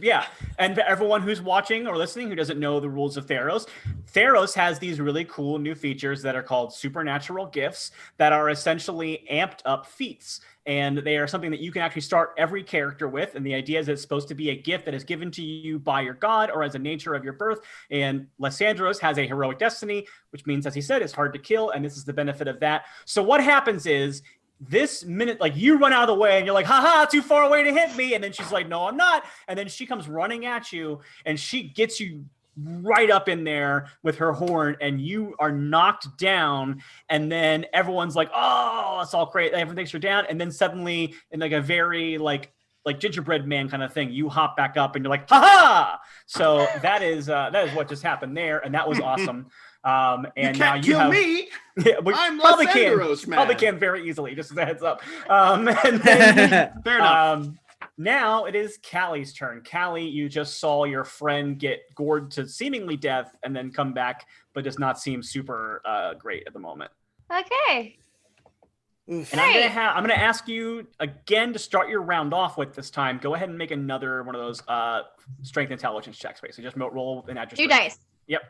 and for everyone who's watching or listening who doesn't know the rules of Theros has these really cool new features that are called supernatural gifts that are essentially amped up feats. And they are something that you can actually start every character with. And the idea is that it's supposed to be a gift that is given to you by your god or as a nature of your birth. And Lysandros has a heroic destiny, which means, as he said, it's hard to kill. And this is the benefit of that. So what happens is this minute, like you run out of the way and you're like, haha, too far away to hit me. And then she's like, no, I'm not. And then she comes running at you and she gets you right up in there with her horn and you are knocked down. And then everyone's like, oh, that's all great. Everyone thinks you're down. And then suddenly in like a very like gingerbread man kind of thing, you hop back up and you're like, ha! So that is what just happened there. And that was awesome. And You now can't you kill have me. yeah, we I'm probably Lysandros, can. man. Probably can very easily, just as a heads up. And then, Fair enough. now it is Callie's turn. Callie, you just saw your friend get gored to seemingly death and then come back, but does not seem super great at the moment. Okay. Oof. And I'm gonna ask you again to start your round off with this time. Go ahead and make another one of those strength intelligence checks, basically. Just roll and add your 2 strength. dice. Yep.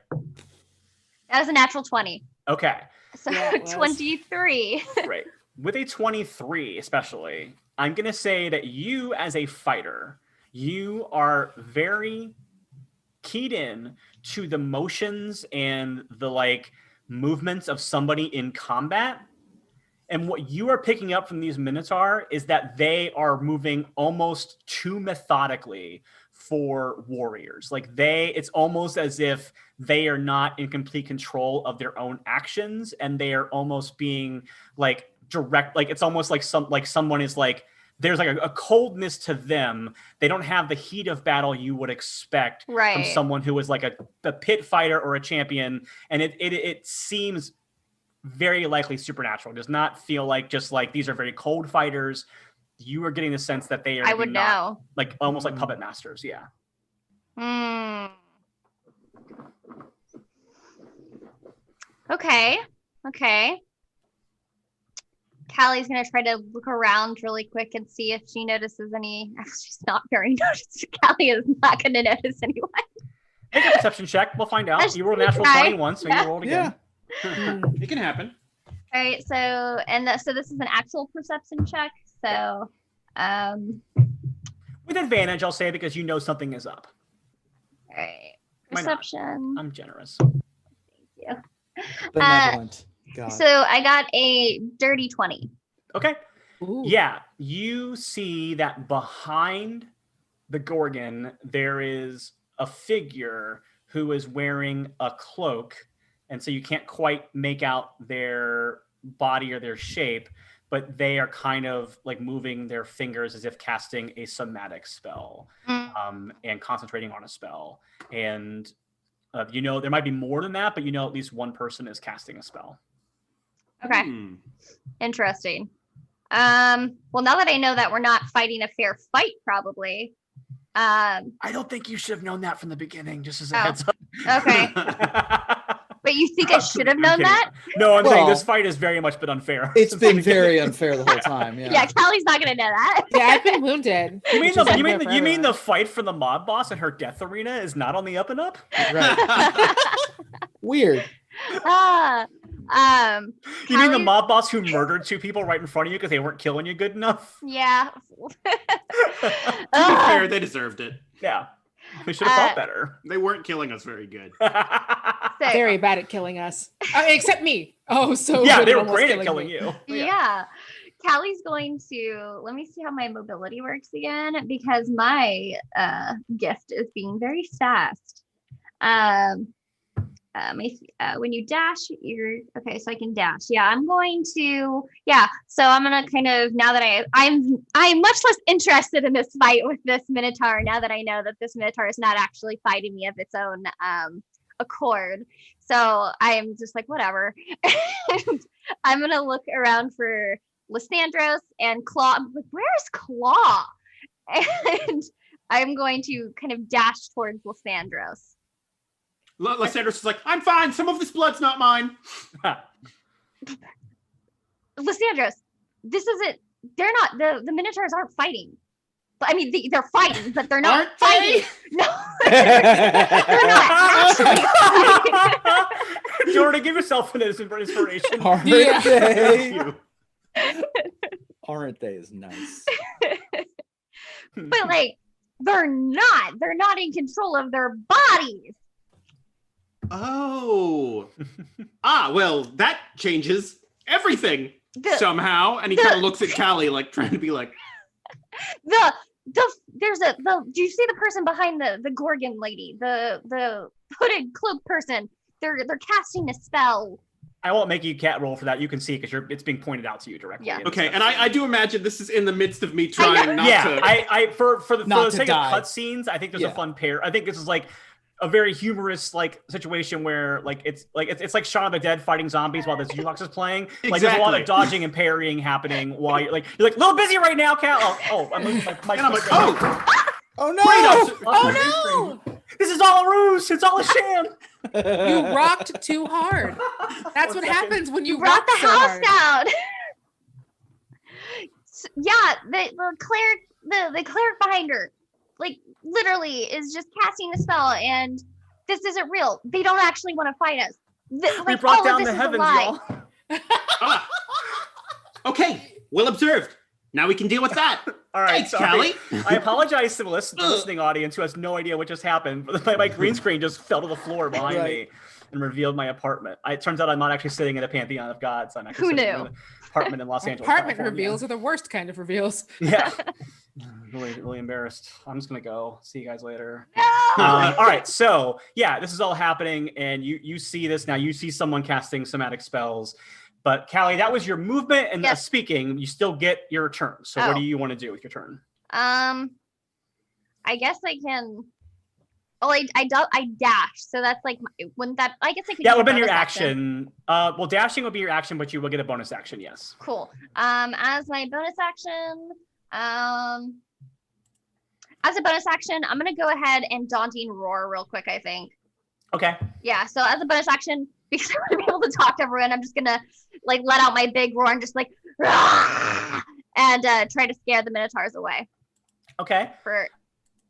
That was a natural 20. Okay. So Yeah, it was. 23. Great. With a 23, especially, I'm going to say that you, as a fighter, you are very keyed in to the motions and the like movements of somebody in combat. And what you are picking up from these Minotaur is that they are moving almost too methodically for warriors. Like it's almost as if they are not in complete control of their own actions, and they are almost being like direct. Like it's almost like someone is like, there's like a coldness to them. They don't have the heat of battle you would expect from Right. someone who is like a pit fighter or a champion. And it seems very likely supernatural. It does not feel like just like these are very cold fighters. You are getting the sense that they are I would know. like almost like puppet masters. Yeah. Hmm. Okay. Callie's gonna try to look around really quick and see if she notices any. She's not very noticed. Callie is not gonna notice anyone. Make a perception check. We'll find out. You rolled a natural Try. 20 once, so you rolled again. It can happen. All right. So so this is an actual perception check. So With advantage, I'll say, because you know something is up. all right. Why not? Perception. I'm generous. Thank you. Benevolent. God. So I got a dirty 20. Okay. Ooh. Yeah, you see that behind the Gorgon, there is a figure who is wearing a cloak. And so you can't quite make out their body or their shape, but they are kind of like moving their fingers as if casting a somatic spell and concentrating on a spell. And there might be more than that, but at least one person is casting a spell. Okay. Interesting. Well, now that I know that we're not fighting a fair fight, probably. I don't think you should have known that from the beginning, just as a heads up. Okay. But you think I should have known that? No, I'm saying Well, this fight has very much been unfair. It's been very unfair the whole time. Yeah. Yeah, Callie's not gonna know that. Yeah, I've been wounded. You mean which is the unfair you for mean the everyone. fight for the mob boss in her death arena is not on the up and up? Right. Weird. You mean the Callie- mob boss who murdered 2 people right in front of you because they weren't killing you good enough? Yeah. To be fair, they deserved it. Yeah. They should have thought better. They weren't killing us very good. So- Very bad at killing us. Except me. Oh, so Yeah, good they at were almost great at killing me. you. Yeah. Callie's going to let me see how my mobility works again because my gift is being very fast. When you dash, you're okay. So I can dash. Yeah, I'm going to. Yeah, so I'm gonna kind of now that I'm much less interested in this fight with this Minotaur now that I know that this Minotaur is not actually fighting me of its own accord. So I'm just like whatever. And I'm gonna look around for Lysandros and Claw. I'm like, where's Claw? And I'm going to kind of dash towards Lysandros. Lysandros is like, I'm fine. Some of this blood's not mine. Lysandros, this isn't. They're not. The Minotaurs aren't fighting. But I mean, they're fighting, but they're not Aren't fighting. they? No, they're not actually fighting. Jordan, give yourself an inspiration. Aren't Yeah. they? You. Aren't they is nice. But like, they're not. They're not in control of their bodies. Oh. Well, that changes everything The somehow. And he kind of looks at Callie, like trying to be like, there's do you see the person behind the Gorgon lady, the hooded cloak person? They're casting a spell. I won't make you cat roll for that. You can see because it's being pointed out to you directly. Yeah. in okay. this And I episode. do imagine this is in the midst of me I trying know. not Yeah, to. for the Not to sake die. of cutscenes, I think there's Yeah. a fun pair. I think this is like a very humorous like situation where like it's like Shaun of the Dead fighting zombies while the jukebox is playing. Like there's a lot of Exactly. dodging and parrying happening while you're like a little busy right now, Cal. Oh, I'm losing my And I'm like, oh, Oh wait, no! Oh no! This is all a ruse. It's all a sham. You rocked too hard. That's what happens when you You brought rock the so house hard. down. Yeah, the cleric behind her, like literally, is just casting a spell, and this isn't real. They don't actually want to fight us. We brought down the heavens, y'all. ah. Okay, well observed. Now we can deal with that. All right, Thanks, sorry. Callie. I apologize to the listening audience who has no idea what just happened. But my green screen just fell to the floor behind me and revealed my apartment. It turns out I'm not actually sitting in a pantheon of gods. I'm actually Who sitting knew? in an apartment in Los Angeles. Apartment California. reveals are the worst kind of reveals. Yeah. Really embarrassed. I'm just gonna go. See you guys later. No! All right, so yeah, this is all happening, and you see this now. You see someone casting somatic spells, but Callie, that was your movement and Yes. speaking. You still get your turn. So what Oh. do you want to do with your turn? I guess I can. Oh, I dash. So that's like, wouldn't that? I guess I could. That use would have been a your bonus action. Well, dashing would be your action, but you will get a bonus action. Yes. Cool. As my bonus action, as a bonus action, I'm gonna go ahead and daunting roar real quick. I think. Okay. Yeah. So as a bonus action, because I want to be able to talk to everyone, I'm just gonna like let out my big roar and just like, "Rah!" and try to scare the minotaurs away. Okay. For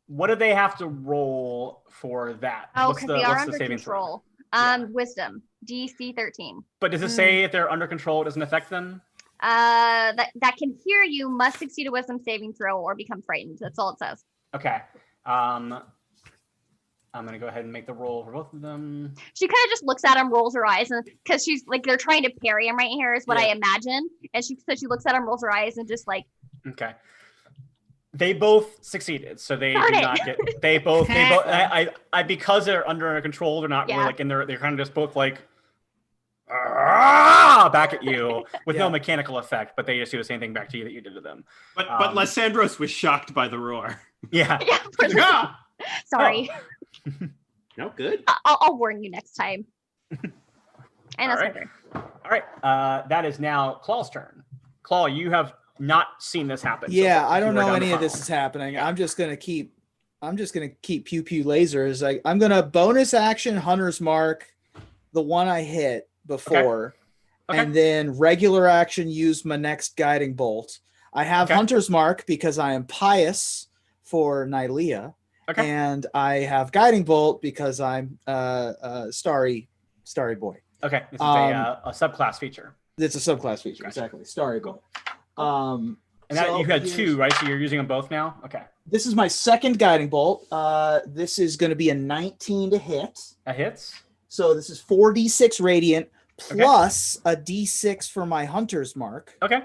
What do they have to roll for that? oh, What's because they are what's under saving throw? control. Wisdom DC 13. But does it say if they're under control, it doesn't affect them? That can hear you must succeed a wisdom saving throw or become frightened. That's all it says. Okay. I'm gonna go ahead and make the roll for both of them. She kind of just looks at him, rolls her eyes, and because she's like they're trying to parry him right here is what I imagine. And she looks at him, rolls her eyes, and just like Okay. They both succeeded, so they Darn did it. not get. They both. I because they're under control. They're not really Yeah. like in there. They're kind of just both like "Ah!" back at you with no Yeah. mechanical effect, but they just do the same thing back to you that you did to them. But Lysandros was shocked by the roar. Yeah. yeah. Ah! Sorry, No good. I'll warn you next time. And that's my Alright. turn. All right. That is now Claw's turn. Claw, you have not seen this happen. so Yeah, far. I You don't were know down any the of this funnel. is happening. I'm just gonna keep pew pew lasers. I'm gonna bonus action Hunter's Mark the one I hit before, Okay. and then regular action use my next guiding bolt. I have Hunter's Mark because I am pious for Nylea. Okay. And I have guiding bolt because I'm starry boy. Okay. This is a subclass feature. It's a subclass feature, exactly. Starry boy. And that, you had 2, right? So you're using them both now? Okay. This is my second guiding bolt. This is going to be a 19 to hit. That hits. So this is 4d6 radiant plus a d6 for my Hunter's Mark. Okay.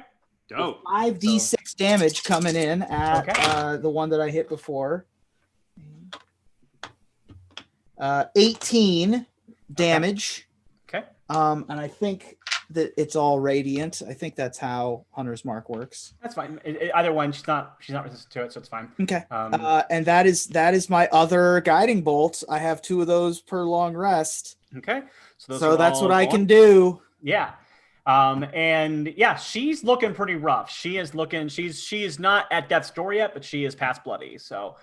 Dope. 5d6 damage coming in at the one that I hit before. 18 damage. Okay. And I think that it's all radiant. I think that's how Hunter's Mark works. That's fine. Either one, she's not resistant to it, so it's fine. Okay. And that is my other guiding bolt. I have 2 of those per long rest. Okay. So that's what I can do. Yeah. And yeah, she's looking pretty rough. She is not at death's door yet, but she is past bloody. So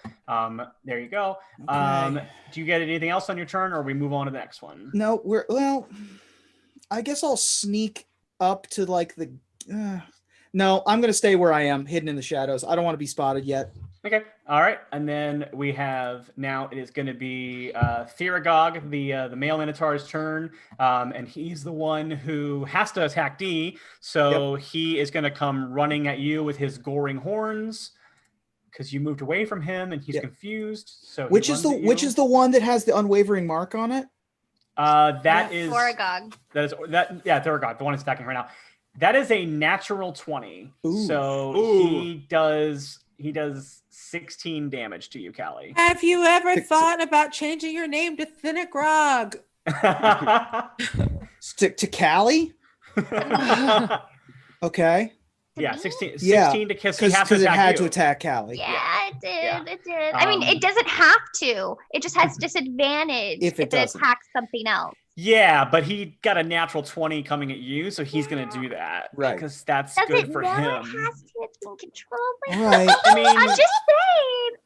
there you go. Okay. Do you get anything else on your turn, or we move on to the next one? No, I guess I'll sneak up to like the no, I'm gonna stay where I am, hidden in the shadows. I don't want to be spotted yet. Okay. All right. And then we have now it is going to be Theragog, the male Minotaur's turn. And he's the one who has to attack D. So he is going to come running at you with his goring horns because you moved away from him and he's confused. So which is the one that has the unwavering mark on it? That is Theragog. Theragog, the one that's attacking right now. That is a natural 20. Ooh. So he does 16 damage to you, Callie. Have you ever thought about changing your name to Thinnegrog? To Callie? Okay. Yeah, 16 to kiss. Because it had to attack Callie. Yeah, it did. Yeah. It did. I mean, it doesn't have to. It just has disadvantage if it attacks something else. Yeah, but he got a natural 20 coming at you, so he's going to do that. Right. Because that's Does good it for know him. It has to. It's been controlling. Right. I mean, I'm just saying.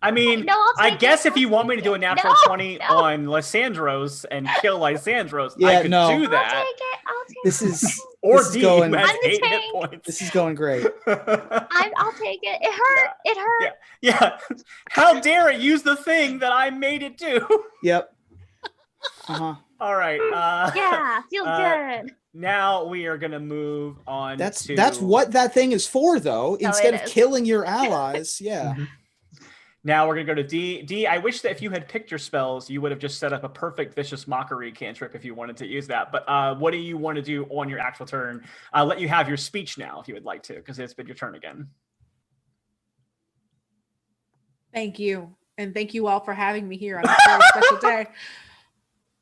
I mean, I guess if you want me to do a natural 20 on Lysandros and kill Lysandros, I could do that. I'll take it. This is or this D, is going, who has I'm the 8 hit tank. points. This is going great. I'll take it. It hurt. Yeah. It hurt. Yeah. How dare it use the thing that I made it do? Yep. Uh-huh. All right. Yeah, feels good. Now we are gonna move on. That's what that thing is for, though. Instead of killing your allies, yeah. Now we're gonna go to D. D, I wish that if you had picked your spells, you would have just set up a perfect vicious mockery cantrip if you wanted to use that. But what do you want to do on your actual turn? I'll let you have your speech now if you would like to, because it's been your turn again. Thank you. And thank you all for having me here on this very special day.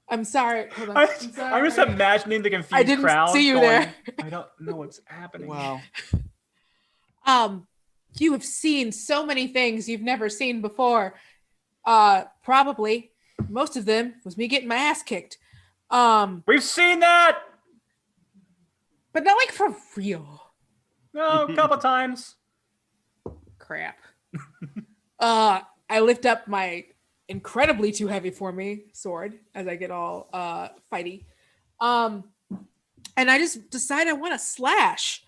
I'm sorry. Hold on. I'm just imagining the confused crowd. See you there. I don't know what's happening. Wow. You have seen so many things you've never seen before. Probably most of them was me getting my ass kicked. We've seen that. But not like for real. No, a couple times. Crap. I lift up my incredibly too heavy for me sword as I get all fighty. And I just decide I want to slash.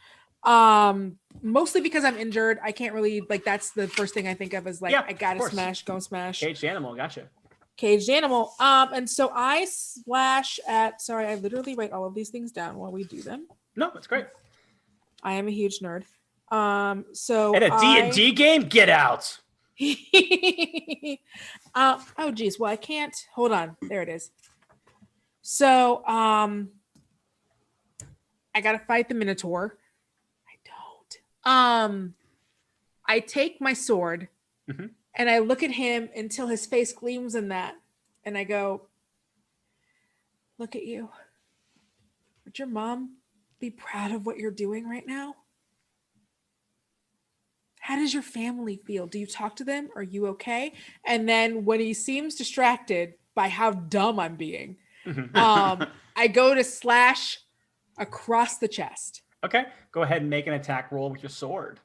Mostly because I'm injured. I can't really that's the first thing I think of is I gotta smash, go smash. Caged animal, gotcha. Caged animal. And so I slash at I literally write all of these things down while we do them. No, that's great. I am a huge nerd. So in a D&D game, get out. Oh geez, well I can't hold on. There it is. So I gotta fight the Minotaur. I take my sword and I look at him until his face gleams in that. And I go, look at you. Would your mom be proud of what you're doing right now? How does your family feel? Do you talk to them? Are you okay? And then when he seems distracted by how dumb I'm being, I go to slash across the chest. Okay, go ahead and make an attack roll with your sword.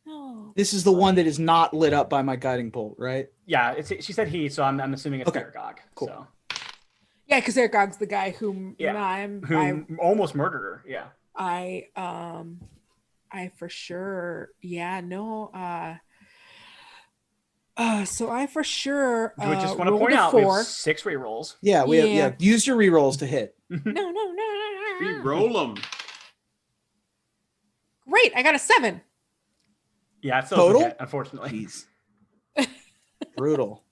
Oh, this is the one that is not lit up by my guiding bolt, right? Yeah, she said he, so I'm assuming it's Theragog. Cool. So. Yeah, because Ergog's the guy whom who almost murdered her. Yeah. I for sure. Yeah, no. So I for sure. Do I just want to point out we have 6 rerolls. Yeah, we have. Use your rerolls to hit. No. Reroll them. Great, I got a 7. Yeah, it's total. Hit, unfortunately. Brutal.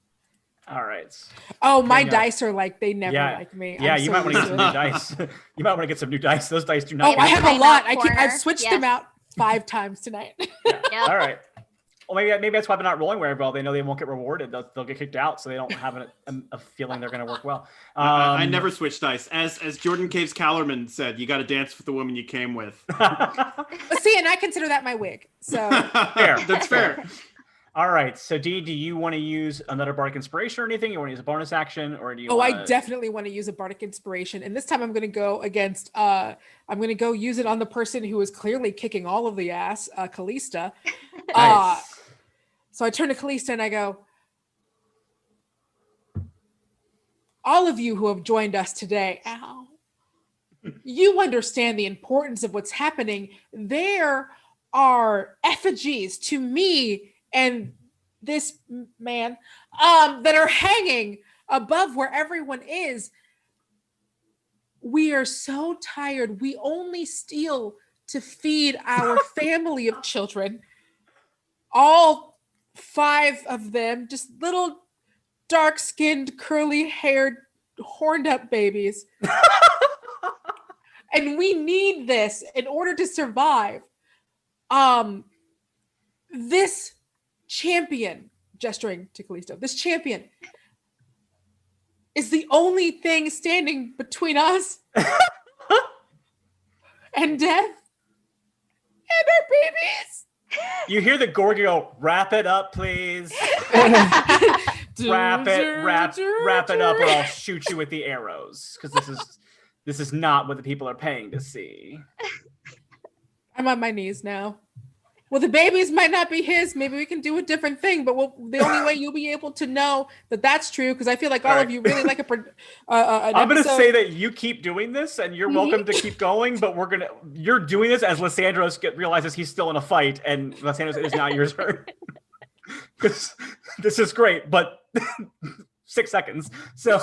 All right. Oh, my dice are like they never like me. Yeah, you might want to get some new dice. You might want to get some new dice. Those dice do not. Oh, I have a lot. I've switched them out 5 times tonight. Yeah. Yep. All right. Well, maybe that's why they're not rolling very well. They know they won't get rewarded. They'll get kicked out, so they don't have a feeling they're going to work well. I never switch dice. As Jordan Caves Callerman said, you got to dance with the woman you came with. See, and I consider that my wig. So fair. That's fair. All right. So, Dee, do you want to use another Bardic Inspiration or anything? You want to use a bonus action, or do you? I definitely want to use a Bardic Inspiration, and this time I'm going to go against. I'm going to go use it on the person who is clearly kicking all of the ass, Callista. Nice. So I turn to Callista and I go, all of you who have joined us today, you understand the importance of what's happening. There are effigies to me and this man that are hanging above where everyone is. We are so tired. We only steal to feed our family of children. All 5 of them, just little dark-skinned, curly-haired, horned-up babies. And we need this in order to survive. This champion, gesturing to Callisto, this champion is the only thing standing between us and death and our babies. You hear the Gorg go, wrap it up, please. wrap it up, or I'll shoot you with the arrows. Because this is not what the people are paying to see. I'm on my knees now. Well, the babies might not be his. Maybe we can do a different thing. But the only way you'll be able to know that that's true, because I feel like all of you really like I'm going to say that you keep doing this, and you're welcome to keep going. But you're doing this as Lysandros realizes he's still in a fight, and Lysandros, it is now your turn. Because this is great, but 6 seconds. So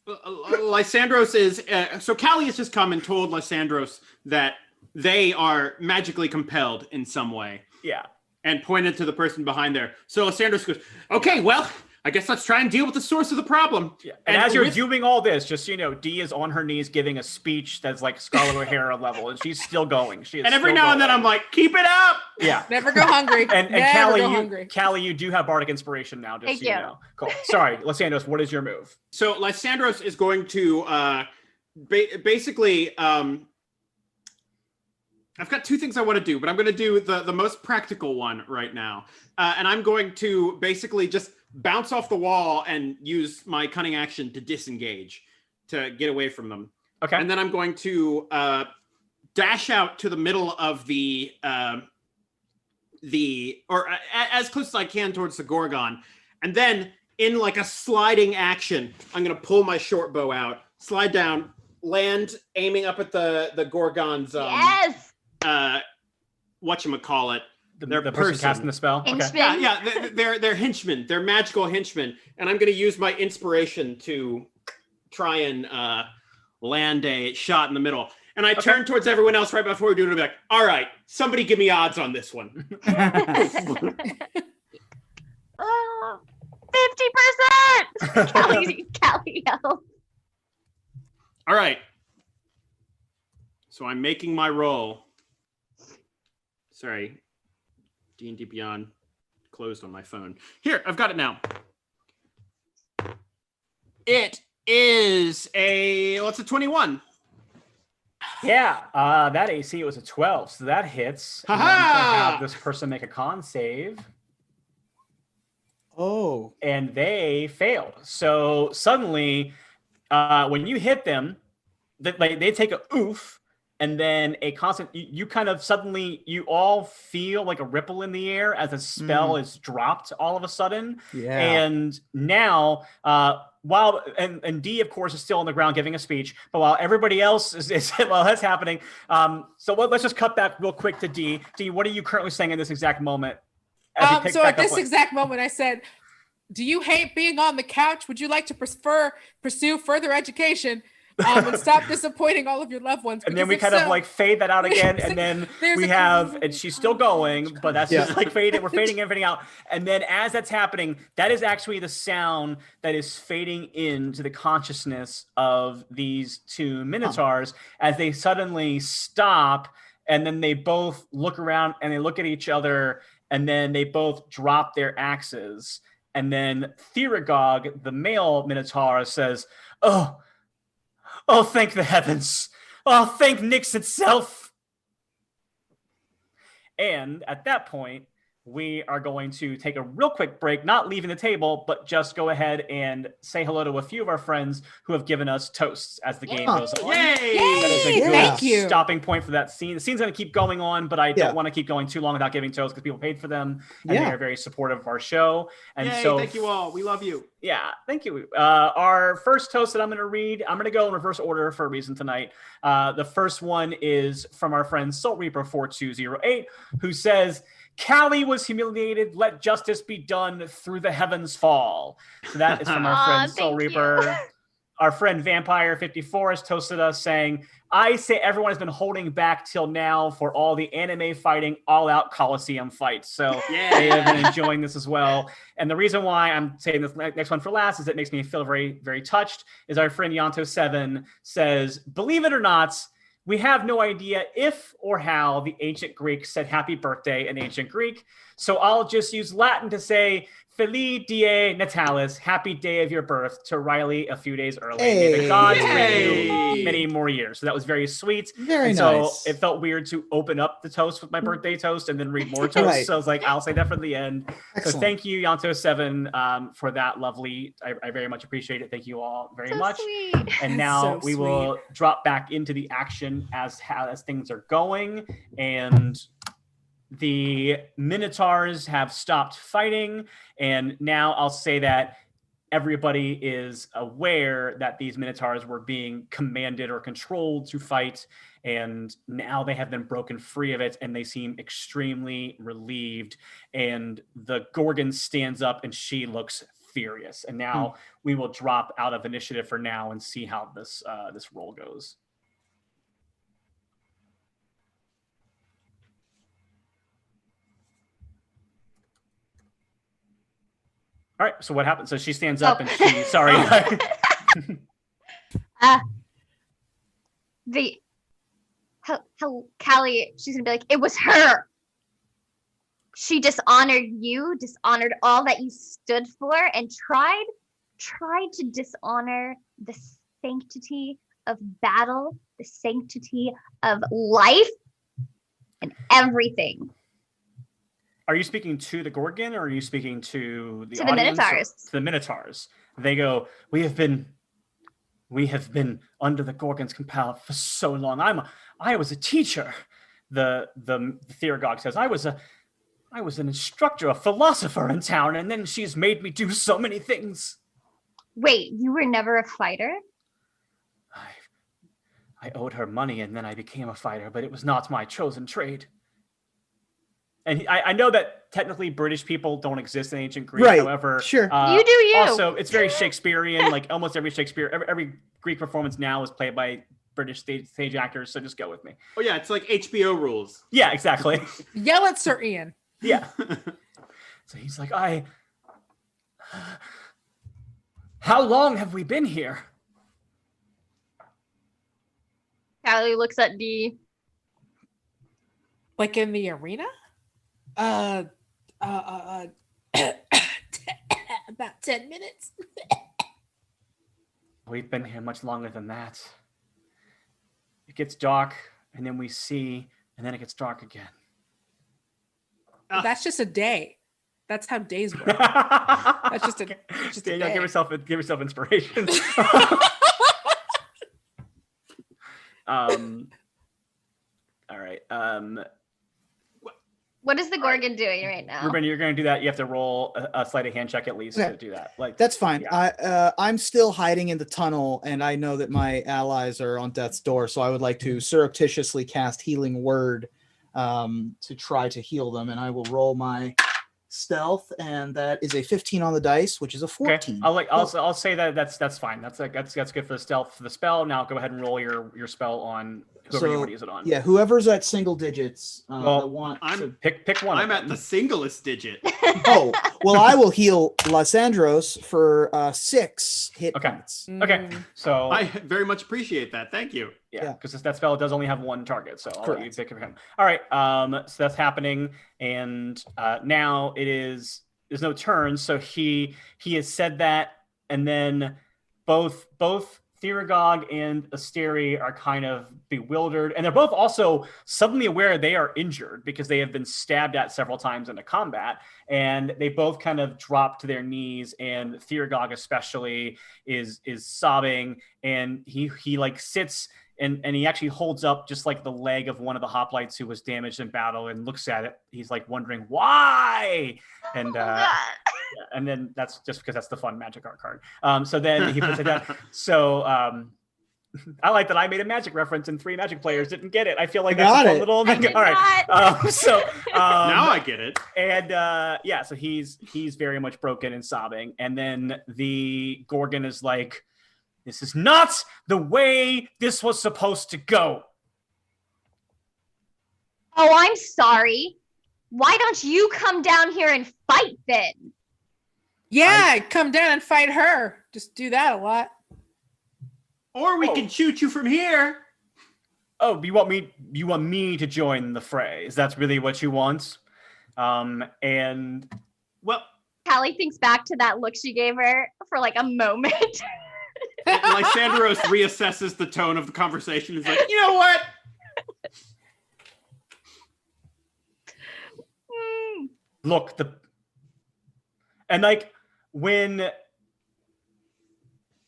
Lysandros is so Callie has just come and told Lysandros that they are magically compelled in some way. Yeah. And pointed to the person behind there. So Lysandros goes, okay, well, I guess let's try and deal with the source of the problem. Yeah. And as you're doing all this, just so you know, Dee is on her knees giving a speech that's like Scarlet O'Hara level, and she's still going. And every now and then I'm like, keep it up. Yeah. Never go hungry. And Callie, you do have Bardic Inspiration now, just so you know. Cool. Sorry, Lysandros, what is your move? So Lysandros is going to basically... I've got 2 things I want to do, but I'm going to do the most practical one right now. And I'm going to basically just bounce off the wall and use my cunning action to disengage, to get away from them. Okay. And then I'm going to dash out to the middle of as close as I can towards the Gorgon. And then in like a sliding action, I'm going to pull my short bow out, slide down, land, aiming up at the Gorgon's yes! Whatchamacallit, the person casting the spell. Okay. Yeah, they're henchmen. They're magical henchmen, and I'm going to use my inspiration to try and land a shot in the middle. And I turn towards everyone else right before we do it. And be like, all right, somebody give me odds on this one. 50%. Callie yells. All right. So I'm making my roll. Sorry, D&D Beyond closed on my phone. Here, I've got it now. It is it's a 21. Yeah, that AC was a 12, so that hits. Ha-ha! I'm going to have this person make a con save. Oh. And they failed. So suddenly, when you hit them, they take a oof, and then a constant, you kind of suddenly, you all feel like a ripple in the air as a spell is dropped all of a sudden. Yeah. And now while and D, of course, is still on the ground giving a speech, but while everybody else is while that's happening, so let's just cut back real quick to D. D, what are you currently saying in this exact moment? So at this exact moment, I said, "Do you hate being on the couch? Would you like to pursue further education?" And stop disappointing all of your loved ones. And then we kind of like fade that out again, and then we have, and she's still going, but that's just like fading. We're fading in, fading out, and then as that's happening, that is actually the sound that is fading into the consciousness of these two Minotaurs as they suddenly stop, and then they both look around and they look at each other, and then they both drop their axes, and then Theragog, the male Minotaur, says, Oh, thank the heavens. Oh, thank Nyx itself. And at that point, we are going to take a real quick break, not leaving the table, but just go ahead and say hello to a few of our friends who have given us toasts as the game goes on. Yay! That is a good Thank you. stopping point for that scene. The scene's going to keep going on, but I don't want to keep going too long without giving toasts because people paid for them, and they are very supportive of our show. And so thank you all. We love you. Yeah, thank you. Our first toast that I'm going to read, I'm going to go in reverse order for a reason tonight. The first one is from our friend Soul Reaper 4208, who says, Callie was humiliated. Let justice be done through the heavens fall. So that is from our friend Soul Reaper. Our friend Vampire 54 has toasted us saying, I say everyone has been holding back till now for all the anime fighting all-out Coliseum fights. So they have been enjoying this as well. And the reason why I'm saying this next one for last is it makes me feel very, very touched, is our friend Yanto7 says, believe it or not, we have no idea if or how the ancient Greeks said happy birthday in ancient Greek. So I'll just use Latin to say, Feliz Die Natalis, happy day of your birth, to Riley a few days early. May the gods grant you many more years. So that was very sweet. Very nice. So it felt weird to open up the toast with my birthday toast and then read more toasts. Right. So I was like, I'll say that for the end. Excellent. So thank you, Yanto7, for that lovely. I very much appreciate it. Thank you all very much. Sweet. And now So we will drop back into the action as things are going. And the Minotaurs have stopped fighting, and now I'll say that everybody is aware that these Minotaurs were being commanded or controlled to fight, and now they have been broken free of it, and they seem extremely relieved. And the Gorgon stands up, and she looks furious. And now we will drop out of initiative for now and see how this roll goes. All right, so what happens? So she stands up and she, sorry. Callie, she's gonna be like, it was her. She dishonored you, dishonored all that you stood for, and tried to dishonor the sanctity of battle, the sanctity of life, and everything. Are you speaking to the Gorgon, or are you speaking to the audience? Minotaurs? To the Minotaurs. They go, we have been under the Gorgon's compel for so long. I was a teacher. The Theragog says, I was an instructor, a philosopher in town, and then she's made me do so many things. Wait, you were never a fighter? I owed her money, and then I became a fighter, but it was not my chosen trade. And I know that technically British people don't exist in ancient Greek. Right. However, you do you. Also, it's very Shakespearean. Like almost every every Greek performance now is played by British stage actors. So just go with me. Oh yeah, it's like HBO rules. Yeah, exactly. Yell at Sir Ian. Yeah. So he's like, how long have we been here? Callie looks at D. Like in the arena? About 10 minutes. We've been here much longer than that. It gets dark, and then we see, and then it gets dark again. That's just a day. That's how days work. That's just a Daniel, day. give yourself inspiration. All right. What is the Gorgon doing right now? Ruben, you're going to do that. You have to roll a sleight of hand check at least to do that. Like That's fine. yeah. I'm still hiding in the tunnel, and I know that my allies are on death's door, so I would like to surreptitiously cast Healing Word to try to heal them, and I will roll my stealth, and that is a 15 on the dice, which is a 14. Okay. I'll say that's fine. That's good for the stealth for the spell. Now go ahead and roll your spell on whoever you want to use it on. Yeah, whoever's at single digits. Pick one. I'm at the singlest digit. Oh, well, I will heal Lysandros for 6 hit points. Okay, so I very much appreciate that. Thank you. Yeah, because that spell does only have one target, so I'll let you pick him. All right, so that's happening, and now there's no turn, so he has said that, and then both Theragogue and Asteri are kind of bewildered, and they're both also suddenly aware they are injured because they have been stabbed at several times in a combat, and they both kind of drop to their knees, and Theragogue especially is sobbing, and he like sits and he actually holds up just like the leg of one of the hoplites who was damaged in battle and looks at it. He's like wondering why, and then that's just because that's the fun magic art card. So then he puts it down. So I like that I made a magic reference and 3 magic players didn't get it. I feel like that's a fun little thing. All right. So now I get it. And so he's very much broken and sobbing. And then the Gorgon is like, "This is not the way this was supposed to go." Oh, I'm sorry. Why don't you come down here and fight then? Yeah, come down and fight her. Just do that a lot. Or we can shoot you from here. Oh, you want me to join the fray? Is that really what you want? And well, Callie thinks back to that look she gave her for like a moment. Lysandros reassesses the tone of the conversation. He's like, you know what? Look, and like when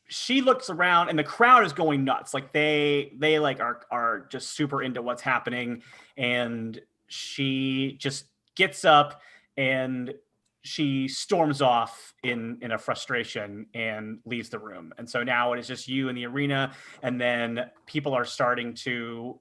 she looks around and the crowd is going nuts, like they like are just super into what's happening, and she just gets up and she storms off in a frustration and leaves the room. And so now it is just you in the arena, and then people are starting to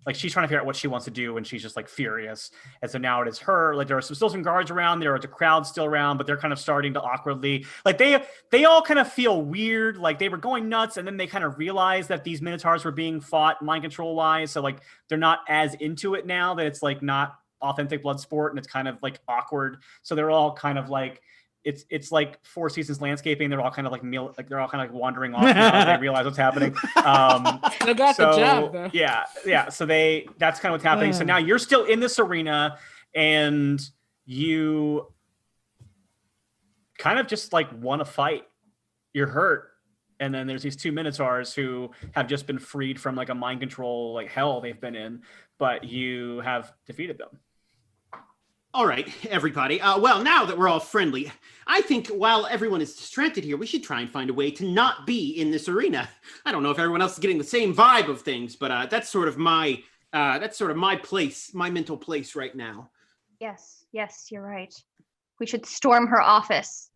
like she's trying to figure out what she wants to do, and she's just like furious. And so now it is her. Like there are still some guards around. There is a crowd still around, but they're kind of starting to awkwardly, like they all kind of feel weird. Like they were going nuts, and then they kind of realized that these Minotaurs were being fought mind control wise. So like they're not as into it now, that it's like not authentic blood sport, and it's kind of like awkward. So they're all kind of like, it's like Four Seasons landscaping. They're all kind of like they're all kind of like wandering off as they realize what's happening. They got the job though. Yeah. So that's kind of what's happening. So now you're still in this arena, and you kind of just like want to fight. You're hurt. And then there's these 2 Minotaurs who have just been freed from like a mind control like hell they've been in, but you have defeated them. All right, everybody. Well, now that we're all friendly, I think while everyone is distracted here, we should try and find a way to not be in this arena. I don't know if everyone else is getting the same vibe of things, but that's sort of my place, my mental place right now. Yes, you're right. We should storm her office.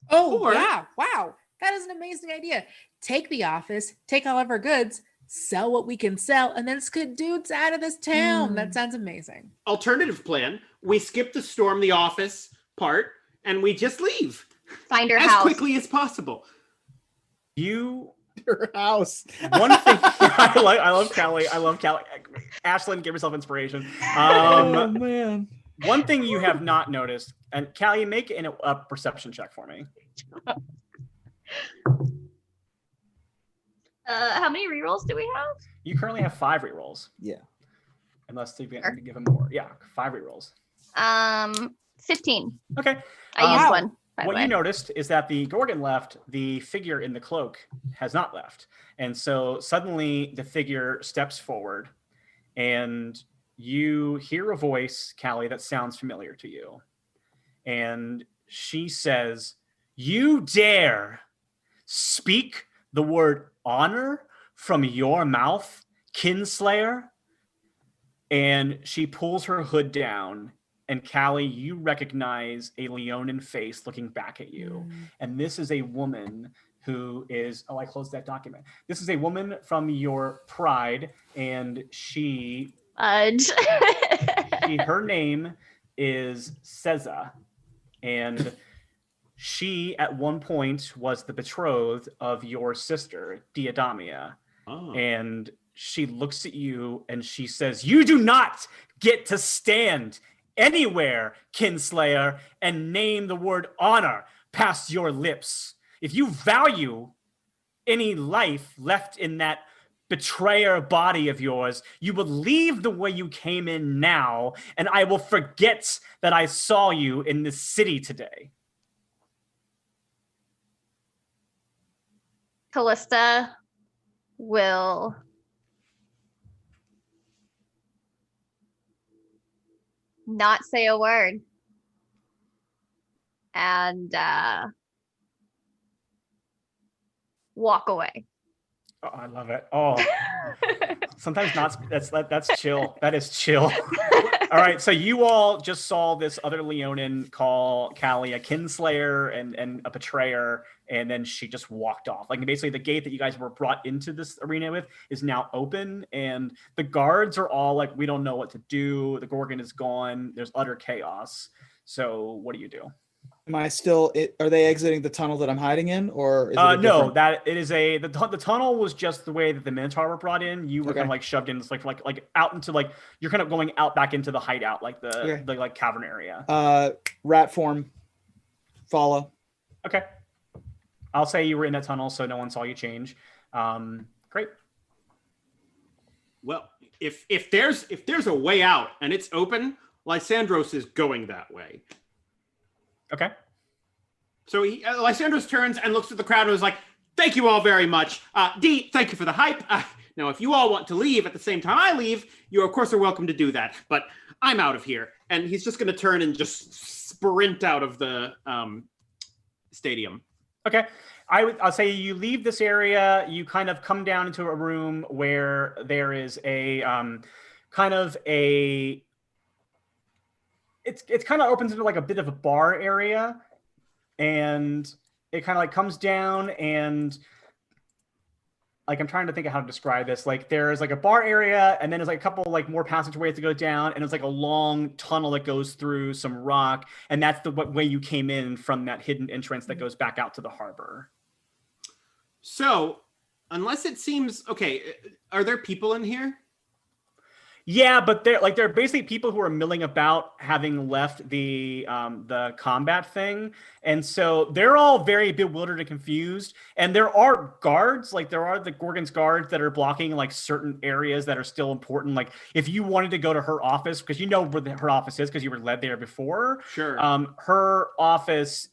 Oh, yeah. Wow. That is an amazing idea. Take the office, take all of our goods, sell what we can sell, and then skid dudes out of this town. That sounds amazing. Alternative plan, we skip the storm the office part, and we just leave. Find her as house. quickly as possible. Her house. One thing I love Callie. Ashlyn, give yourself inspiration. Oh man. One thing you have not noticed, and Callie, make a perception check for me. How many rerolls do we have? You currently have 5 rerolls. Yeah. Unless you can give him more. Yeah, 5 rerolls. 15. Okay. I used one. What you noticed is that the Gorgon left, the figure in the cloak has not left. And so suddenly the figure steps forward, and you hear a voice, Callie, that sounds familiar to you. And she says, "You dare speak the word honor from your mouth, Kinslayer? And she pulls her hood down, and Callie, you recognize a Leonin face looking back at you. And this is a woman who is, oh, I closed that document. This is a woman from your pride, and her name is Seza, and she at one point was the betrothed of your sister, Diadamia. Oh. And she looks at you and she says, "You do not get to stand anywhere, Kinslayer, and name the word honor past your lips. If you value any life left in that betrayer body of yours, you will leave the way you came in now, and I will forget that I saw you in this city today." Callista will not say a word and walk away. Oh, I love it. Oh, sometimes not. That's chill. That is chill. All right, so you all just saw this other Leonin call Callie a kinslayer and a betrayer, and then she just walked off. Like basically, the gate that you guys were brought into this arena with is now open, and the guards are all like, "We don't know what to do. The Gorgon is gone. There's utter chaos." So, what do you do? Am I still? Are they exiting the tunnel that I'm hiding in, or is it no? different... That it is the tunnel was just the way that the Minotaur were brought in. You were kind of like shoved in, like out into like you're kind of going out back into the hideout, like the like cavern area. Rat form. Follow. Okay, I'll say you were in that tunnel, so no one saw you change. Great. Well, if there's a way out and it's open, Lysandros is going that way. Okay. So Lysandros turns and looks at the crowd and is like, "Thank you all very much. Dee, thank you for the hype. Now, if you all want to leave at the same time I leave, you of course are welcome to do that. But I'm out of here." And he's just going to turn and just sprint out of the stadium. Okay. I'll say you leave this area. You kind of come down into a room where there is a It's kind of opens into like a bit of a bar area, and it kind of like comes down, and like I'm trying to think of how to describe this. Like there's like a bar area, and then there's like a couple like more passageways to go down, and it's like a long tunnel that goes through some rock, and that's the way you came in from that hidden entrance that goes back out to the harbor. So, unless it seems okay, are there people in here? Yeah, but they're basically people who are milling about, having left the combat thing, and so they're all very bewildered and confused. And there are guards, like there are the Gorgon's guards that are blocking like certain areas that are still important. Like if you wanted to go to her office, because you know where her office is because you were led there before. Sure. Her office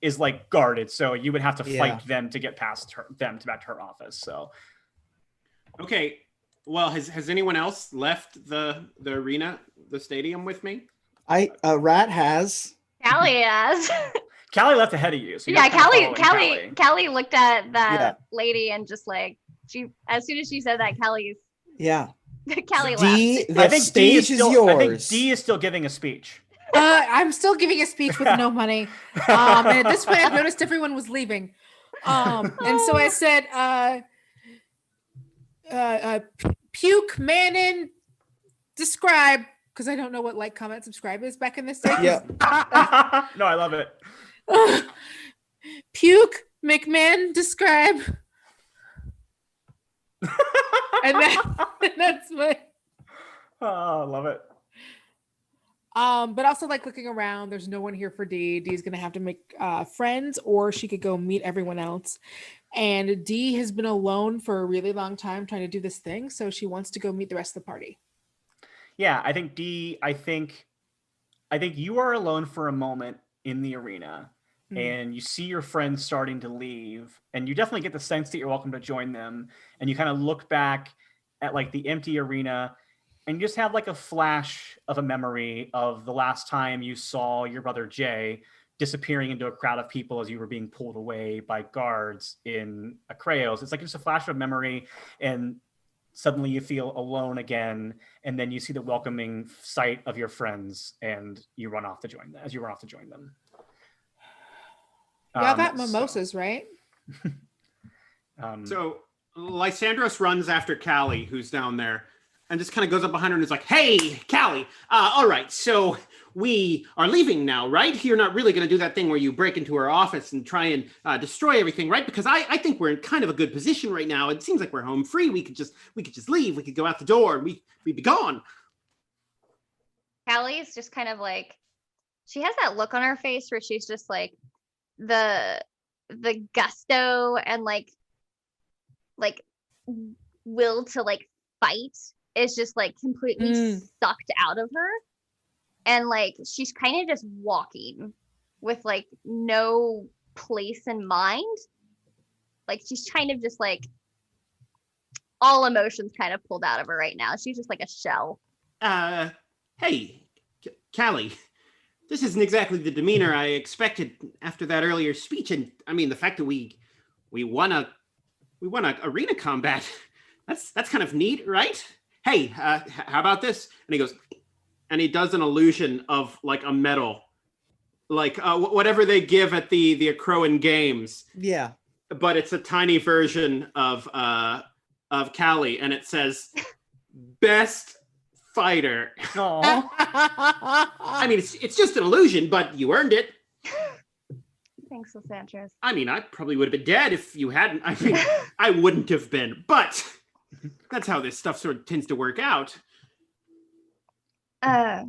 is like guarded, so you would have to fight them to get past them to back to her office. So, okay. Well, has anyone else left the arena, the stadium with me? Rat has. Callie has. Callie left ahead of you. So yeah, Callie looked at that lady and just like as soon as she said that, Callie's Callie left. The stage is yours. I think D is still giving a speech. I'm still giving a speech with no money. And at this point, I've noticed everyone was leaving. And so I said, puke, Manon, describe, because I don't know what like, comment, subscribe is back in this day. Yeah. No, I love it. Puke, McMahon, describe. and that's my... Oh, I love it. But also like looking around, there's no one here for D. D's gonna have to make friends, or she could go meet everyone else. And D has been alone for a really long time trying to do this thing, so she wants to go meet the rest of the party. Yeah, I think D. I think you are alone for a moment in the arena, and you see your friends starting to leave, and you definitely get the sense that you're welcome to join them. And you kind of look back at like the empty arena, and you just have like a flash of a memory of the last time you saw your brother Jay disappearing into a crowd of people as you were being pulled away by guards in Akreos. It's like just a flash of memory, and suddenly you feel alone again, and then you see the welcoming sight of your friends, and you run off to join them. As you run off to join them, Y'all got mimosas, right? So Lysandros runs after Callie, who's down there, and just kind of goes up behind her and is like, "Hey, Callie, all right, so we are leaving now, right? You're not really going to do that thing where you break into her office and try and destroy everything, right? Because I think we're in kind of a good position right now. It seems like we're home free. We could just leave. We could go out the door and we'd be gone." Callie's just kind of like, she has that look on her face where she's just like, the gusto and like will to like fight is just like completely sucked out of her, and like she's kind of just walking with like no place in mind. Like she's kind of just like all emotions kind of pulled out of her right now. She's just like a shell. Hey, Callie, this isn't exactly the demeanor I expected after that earlier speech. And I mean, the fact that we won a arena combat, that's kind of neat, right? Hey, how about this? And he goes, and he does an illusion of like a medal, like whatever they give at the Acroan Games. Yeah. But it's a tiny version of Callie, and it says "Best Fighter." Aww. I mean, it's just an illusion, but you earned it. Thanks, Lysandros. I mean, I probably would have been dead if you hadn't. I mean, I wouldn't have been, but that's how this stuff sort of tends to work out. I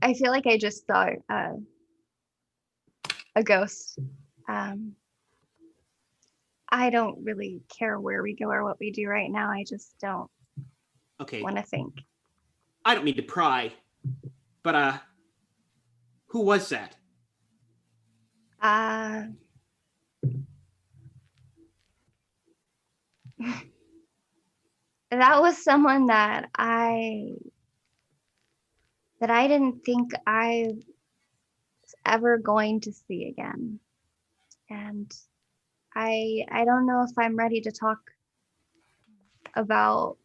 feel like I just saw a ghost. I don't really care where we go or what we do right now. I just don't want to think. I don't mean to pry, but who was that? That was someone that I didn't think I was ever going to see again. And I don't know if I'm ready to talk about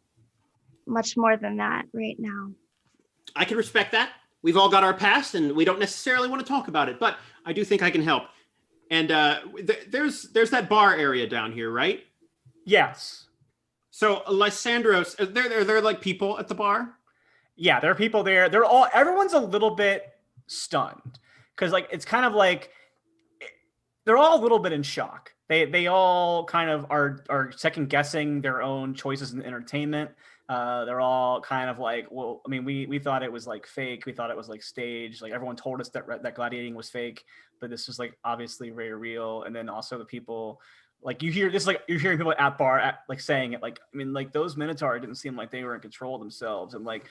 much more than that right now. I can respect that. We've all got our past, and we don't necessarily want to talk about it, but I do think I can help. And there's that bar area down here, right? Yes. So Lysandros, are there like people at the bar? Yeah, there are people there. Everyone's a little bit stunned because like it's kind of like they're all a little bit in shock. They all kind of are second guessing their own choices in entertainment. They're all kind of like, well, I mean, we thought it was like fake. We thought it was like staged. Like everyone told us that gladiating was fake, but this was like obviously very real. And then also the people, like you hear this, like you're hearing people at bar like saying it. Like I mean, like those Minotaur didn't seem like they were in control of themselves. And like,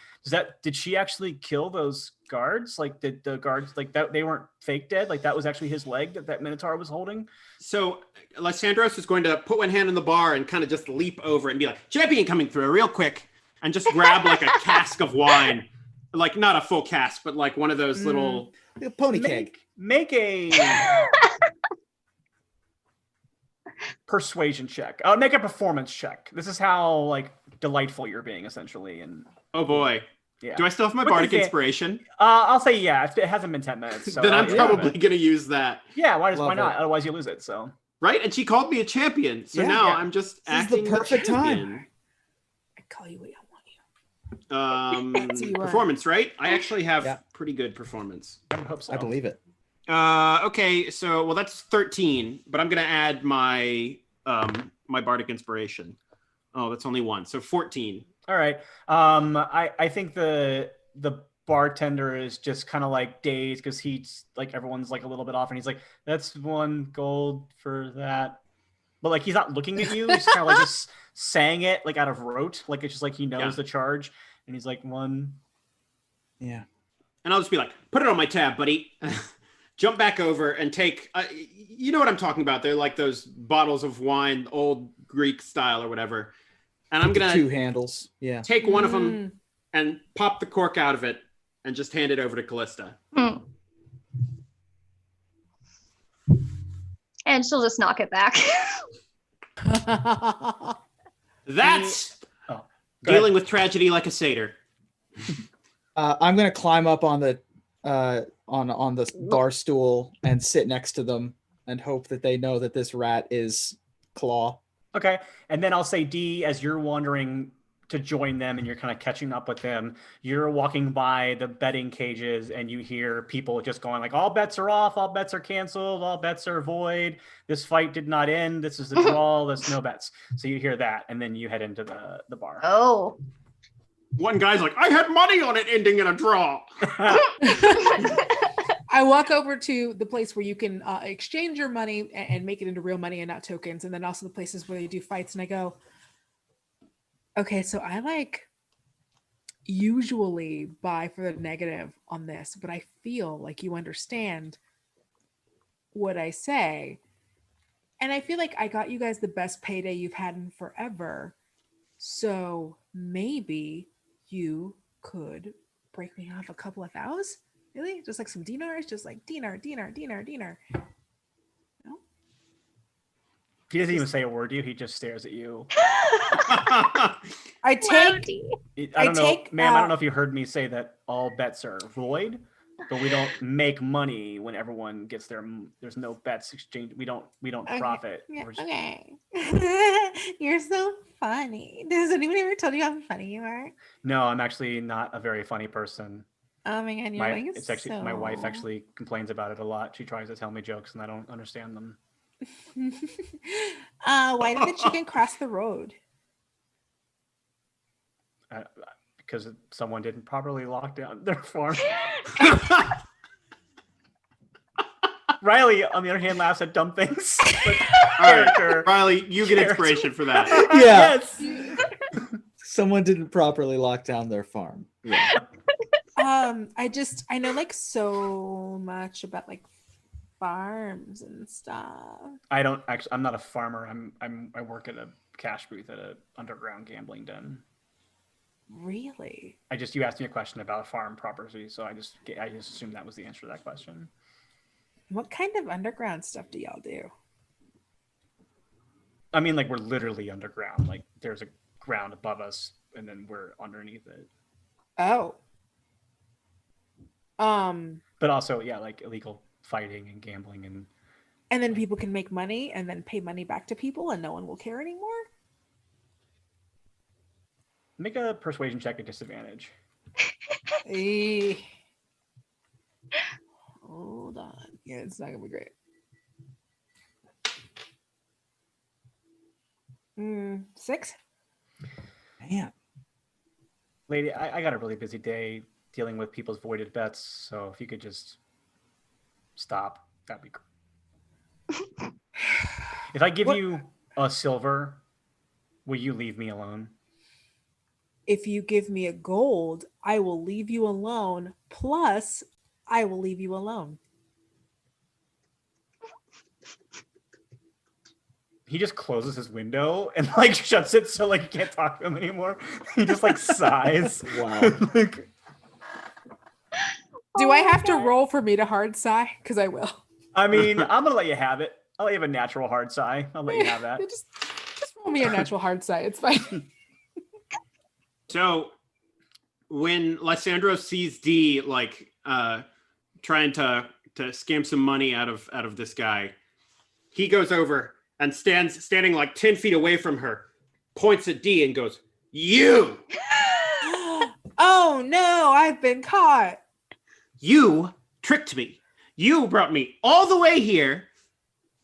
did she actually kill those guards? Like did the guards like that? They weren't fake dead. Like that was actually his leg that Minotaur was holding. So Lysandros is going to put one hand on the bar and kind of just leap over and be like, "Champion coming through real quick," and just grab like a cask of wine, like not a full cask, but like one of those little pony keg. Make a persuasion check. Make a performance check. This is how like delightful you're being, essentially. And oh boy, yeah. Do I still have my bardic inspiration? I'll say yeah. It hasn't been 10 minutes, so then I'm probably gonna use that. Yeah, why not? Otherwise, you lose it. So right, and she called me a champion, so now I'm just acting the perfect time. I call you what I want you. Performance, right? I actually have pretty good performance. I hope so. I believe it. Okay, so well that's 13, but I'm gonna add my my bardic inspiration. Oh, that's only 1, so 14. All right. I think the bartender is just kind of like dazed because he's like everyone's like a little bit off, and he's like, "That's 1 gold for that," but like he's not looking at you. He's kind of like just saying it like out of rote, like it's just like he knows the charge, and he's like 1. Yeah. And I'll just be like, "Put it on my tab, buddy." Jump back over and take, you know what I'm talking about. They're like those bottles of wine, old Greek style or whatever. And I'm going to 2 handles. Yeah. Take one of them and pop the cork out of it and just hand it over to Callista. And she'll just knock it back. That's Oh, go dealing ahead. with tragedy like a satyr. I'm gonna climb up on the on the bar stool and sit next to them and hope that they know that this rat is Claw. Okay. And then I'll say, D, as you're wandering to join them and you're kind of catching up with them, you're walking by the betting cages and you hear people just going like, all bets are off, all bets are canceled, all bets are void. This fight did not end. This is the draw. There's no bets. So you hear that and then you head into the bar. Oh. One guy's like, I had money on it ending in a draw. I walk over to the place where you can exchange your money and make it into real money and not tokens. And then also the places where they do fights. And I go, okay, so I like usually buy for the negative on this, but I feel like you understand what I say. And I feel like I got you guys the best payday you've had in forever. So maybe you could break me off a couple of thous? Really? Just like some dinars? Just like dinar. No? He doesn't even say a word to you. He just stares at you. I take I don't know, take, ma'am, I don't know if you heard me say that all bets are void, but we don't make money when everyone gets there's no bets exchange. We don't Okay. profit. Yeah, We're just- okay. You're so funny. Has anyone ever told you how funny you are? No, I'm actually not a very funny person. Oh my god, you're like It's actually my wife so- actually complains about it a lot. She tries to tell me jokes and I don't understand them. Why did the chicken cross the road? Because someone didn't properly lock down their farm. Riley, on the other hand, laughs at dumb things. But All right, character. Riley, you get Character. inspiration for that. Yeah. Yes. Someone didn't properly lock down their farm. Yeah. I know like so much about like farms and stuff. I don't actually. I'm not a farmer. I work at a cash booth at a underground gambling den. Really? You asked me a question about a farm property, so I just assumed that was the answer to that question. What kind of underground stuff do y'all do? I mean, like we're literally underground. Like there's a ground above us, and then we're underneath it. Oh. But also, yeah, like illegal fighting and gambling and. And then people can make money and then pay money back to people and no one will care anymore? Make a persuasion check at disadvantage. Eh. Hold on. Yeah, it's not gonna be great. 6? Man. Lady, I got a really busy day dealing with people's voided bets, so if you could just stop, that'd be great. If I give you a silver, will you leave me alone? If you give me a gold, I will leave you alone. Plus, I will leave you alone. He just closes his window and like shuts it so like you can't talk to him anymore. He just like sighs. Wow. Like, Do I have to roll for me to hard sigh? Because I will. I mean, I'm gonna let you have it. I'll let you have a natural hard sigh. I'll let you have that. just roll me a natural hard sigh. It's fine. So when Lysandro sees D like trying to scam some money out of this guy, he goes over and standing like 10 feet away from her, points at D and goes, "You! Oh no, I've been caught. You tricked me. You brought me all the way here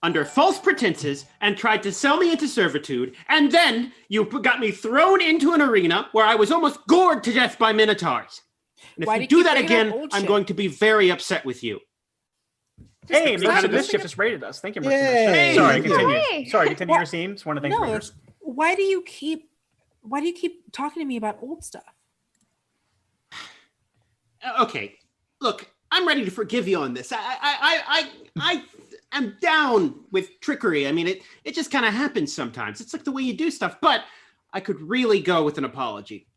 under false pretenses and tried to sell me into servitude, and then you got me thrown into an arena where I was almost gored to death by minotaurs. And if Why you do you do keep that bringing up again, old I'm shit? going to be very upset with you." Hey, Just- Merchant of just- Mischief just rated us. Thank you, Merchant of Yay. Mischief. Sorry, Thank you. continue. Hey. Sorry, continue What? your scene. Just want to thank No, readers. why do you keep talking to me about old stuff? Okay, look, I'm ready to forgive you on this. I am down with trickery. I mean, it just kind of happens sometimes. It's like the way you do stuff, but I could really go with an apology.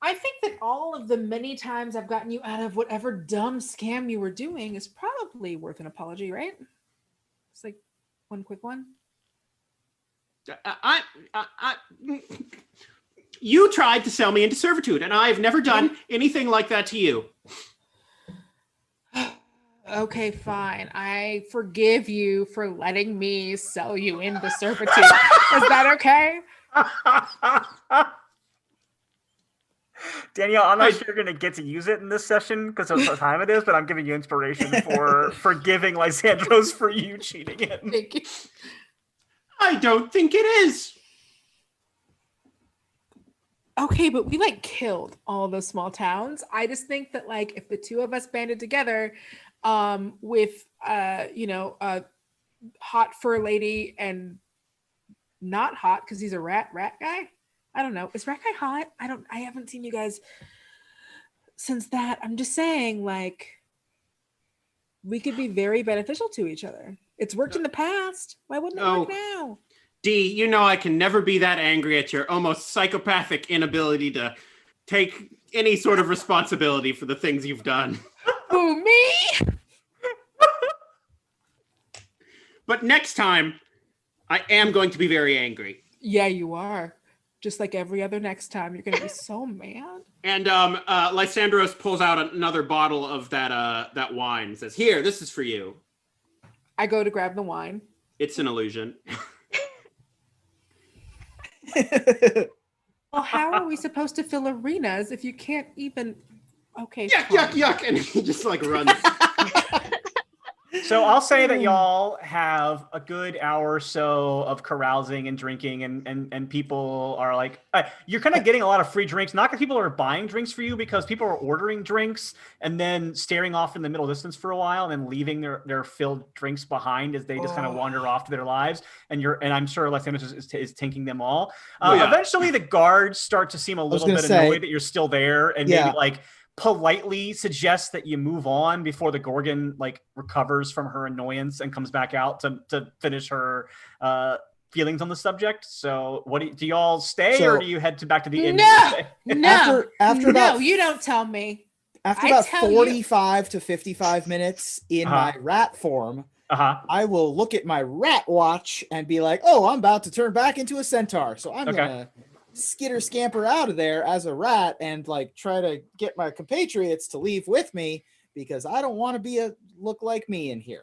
I think that all of the many times I've gotten you out of whatever dumb scam you were doing is probably worth an apology, right? It's like One quick one. You tried to sell me into servitude, and I've never done anything like that to you. Okay, fine. I forgive you for letting me sell you into servitude. Is that okay? Danielle, I'm not sure you're going to get to use it in this session because of the time it is, but I'm giving you inspiration for forgiving Lysandros for you cheating in. Thank you. I don't think it is. Okay, but we like killed all those small towns. I just think that like if the two of us banded together with hot fur lady and not hot because he's a rat guy. I don't know. Is rat guy hot? I haven't seen you guys since that. I'm just saying like we could be very beneficial to each other. It's worked in the past. Why wouldn't it work now? Dee, you know I can never be that angry at your almost psychopathic inability to take any sort of responsibility for the things you've done. Who, me? But next time, I am going to be very angry. Yeah, you are. Just like every other next time, you're going to be so mad. And Lysandros pulls out another bottle of that wine and says, "Here, this is for you." I go to grab the wine. It's an illusion. Well, how are we supposed to fill arenas if you can't even... Okay. Yuck, and he just like runs. So I'll say that y'all have a good hour or so of carousing and drinking, and people are like, you're kind of getting a lot of free drinks, not because people are buying drinks for you, because people are ordering drinks and then staring off in the middle distance for a while and then leaving their filled drinks behind as they just kind of wander off to their lives. And I'm sure Lysandros is tanking them all. Eventually the guards start to seem a little bit annoyed that you're still there and maybe like politely suggests that you move on before the Gorgon like recovers from her annoyance and comes back out to finish her feelings on the subject. So what do y'all stay or do you head back to the inn? No, you don't tell me. After about 45 to 55 minutes in my rat form, I will look at my rat watch and be like, oh, I'm about to turn back into a centaur. So I'm gonna skitter scamper out of there as a rat and like try to get my compatriots to leave with me because I don't want to look like me in here.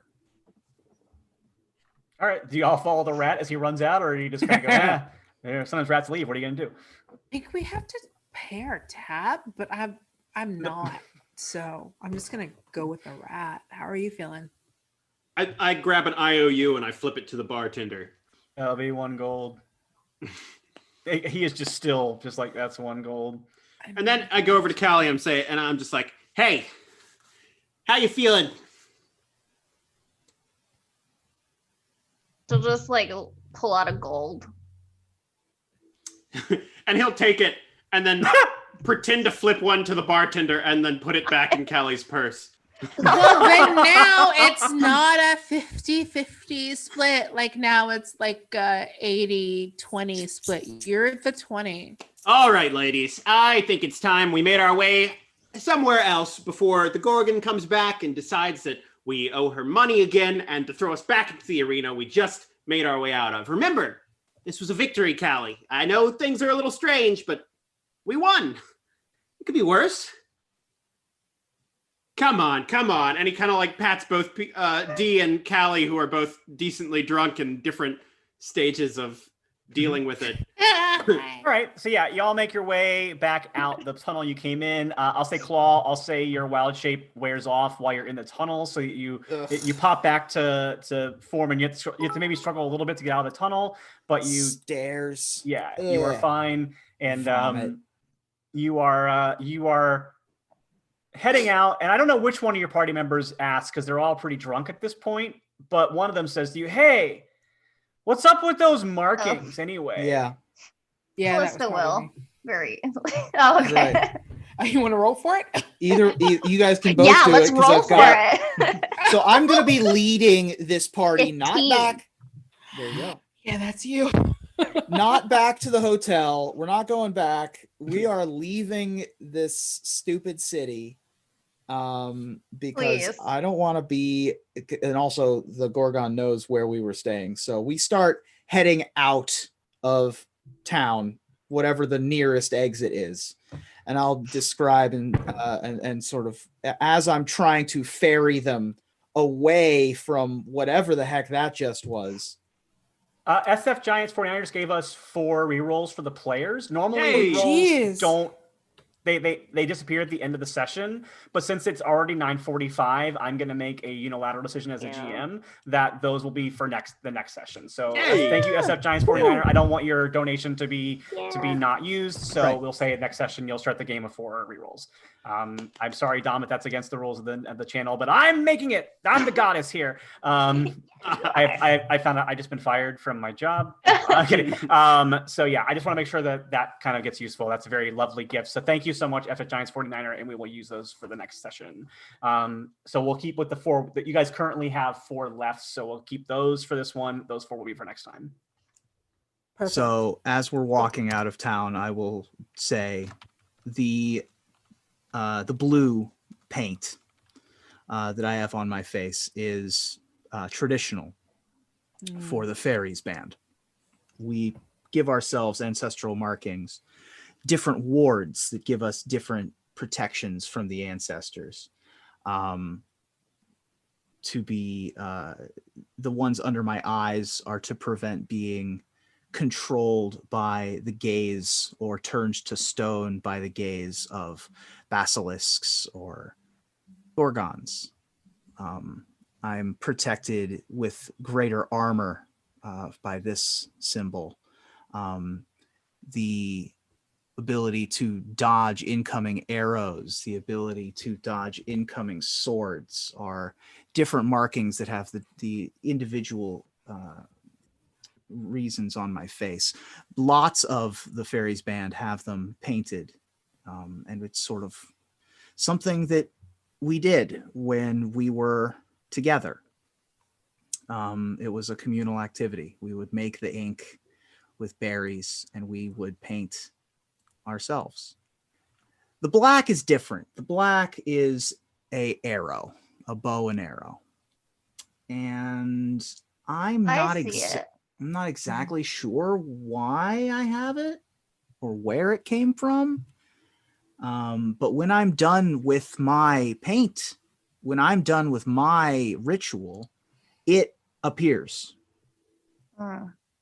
All right. Do y'all follow the rat as he runs out, or are you just kind of go, sometimes rats leave. What are you gonna do? I think we have to pay our tab, but I'm not. So I'm just gonna go with the rat. How are you feeling? I grab an IOU and I flip it to the bartender. That'll be 1 gold. He is just still just like, that's 1 gold. And then I go over to Callie and I'm just like, hey, how you feeling? So just like pull out a gold. And he'll take it and then pretend to flip one to the bartender and then put it back in Callie's purse. Well, then now it's not a 50-50 split. Like now it's like a 80-20 split. You're the 20. All right, ladies. I think it's time we made our way somewhere else before the Gorgon comes back and decides that we owe her money again and to throw us back into the arena we just made our way out of. Remember, this was a victory, Callie. I know things are a little strange, but we won. It could be worse. Come on. And he kind of like pats both Dee and Callie, who are both decently drunk in different stages of dealing with it. All right. So yeah, y'all make your way back out the tunnel you came in. I'll say Claw. I'll say your wild shape wears off while you're in the tunnel. So you pop back to form and you have to maybe struggle a little bit to get out of the tunnel, but you stairs. Yeah, you are fine. And you are heading out, and I don't know which one of your party members asked because they're all pretty drunk at this point, but one of them says to you, hey, what's up with those markings anyway? Yeah, Callista will. Very. Oh, okay. Right. You want to roll for it? Either you guys can both do let's it. roll for it. So I'm going to be leading this party, 15. not back. There you go. Yeah, that's you. Not back to the hotel. We're not going back. We are leaving this stupid city because Please. I don't want to be, and also the Gorgon knows where we were staying. So we start heading out of town, whatever the nearest exit is. And I'll describe and sort of as I'm trying to ferry them away from whatever the heck that just was. SF Giants 49ers gave us 4 rerolls for the players. Normally Hey! rerolls don't they disappear at the end of the session, but since it's already 9:45, I'm going to make a unilateral decision as a GM that those will be for the next session. So Yay! thank you SF Giants 49er. I don't want your donation to be not used, so Right. we'll say next session you'll start the game with 4 rerolls. I'm sorry, Dom, if that's against the rules of the channel, but I'm making it. I'm the goddess here. I found out I just been fired from my job. Kidding. So yeah, I just want to make sure that kind of gets useful. That's a very lovely gift. So thank you so much, FF Giants 49er, and we will use those for the next session. So we'll keep with the 4 that you guys currently have 4 left. So we'll keep those for this one. Those 4 will be for next time. Perfect. So as we're walking out of town, I will say the blue paint that I have on my face is traditional for the fairies band. We give ourselves ancestral markings, different wards that give us different protections from the ancestors. To be the ones under my eyes are to prevent being controlled by the gaze or turned to stone by the gaze of basilisks or gorgons. I'm protected with greater armor by this symbol. The ability to dodge incoming arrows, the ability to dodge incoming swords are different markings that have the individual reasons on my face. Lots of the fairies band have them painted, and it's sort of something that we did when we were together. It was a communal activity. We would make the ink with berries and we would paint ourselves. The black is different. The black is a bow and arrow. And I'm not exactly sure why I have it or where it came from. But when I'm done with my paint, when I'm done with my ritual, it appears.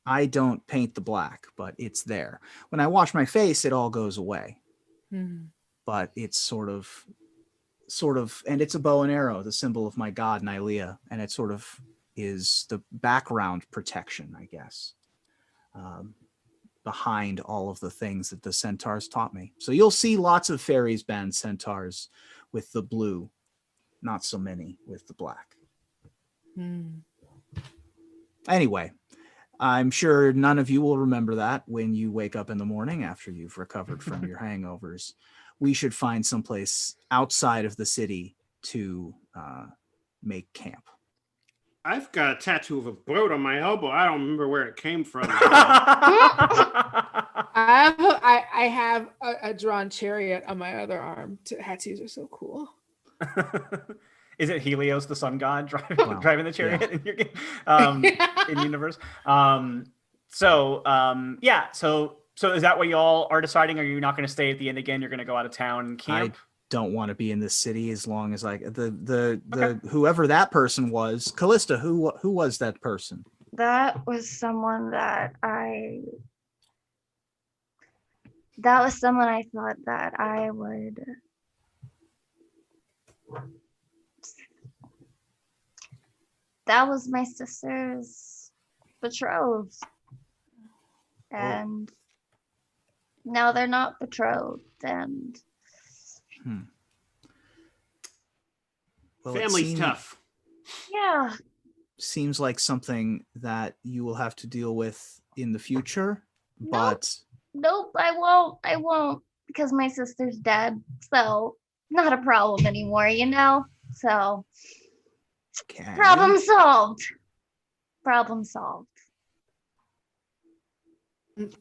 I don't paint the black, but it's there. When I wash my face, it all goes away. But it's sort of, and it's a bow and arrow, the symbol of my god, Nylea, and it sort of is the background protection, I guess, behind all of the things that the centaurs taught me. So you'll see lots of fairies band centaurs with the blue, not so many with the black. Anyway, I'm sure none of you will remember that when you wake up in the morning after you've recovered from your hangovers. We should find someplace outside of the city to make camp. I've got a tattoo of a boat on my elbow. I don't remember where it came from. I have a drawn chariot on my other arm. Tattoos are so cool. Is it Helios, the sun god, driving the chariot in your game, in universe? So is that what y'all are deciding? Are you not going to stay at the inn again? You're going to go out of town and camp? I don't want to be in this city as long as the whoever that person was. Callista, who was that person? That was someone I thought that I would. That was my sister's betrothed. And now they're not betrothed. And Well, Family's tough. yeah. Seems like something that you will have to deal with in the future, but Nope, I won't because my sister's dead. So not a problem anymore, So okay. problem solved. Problem solved.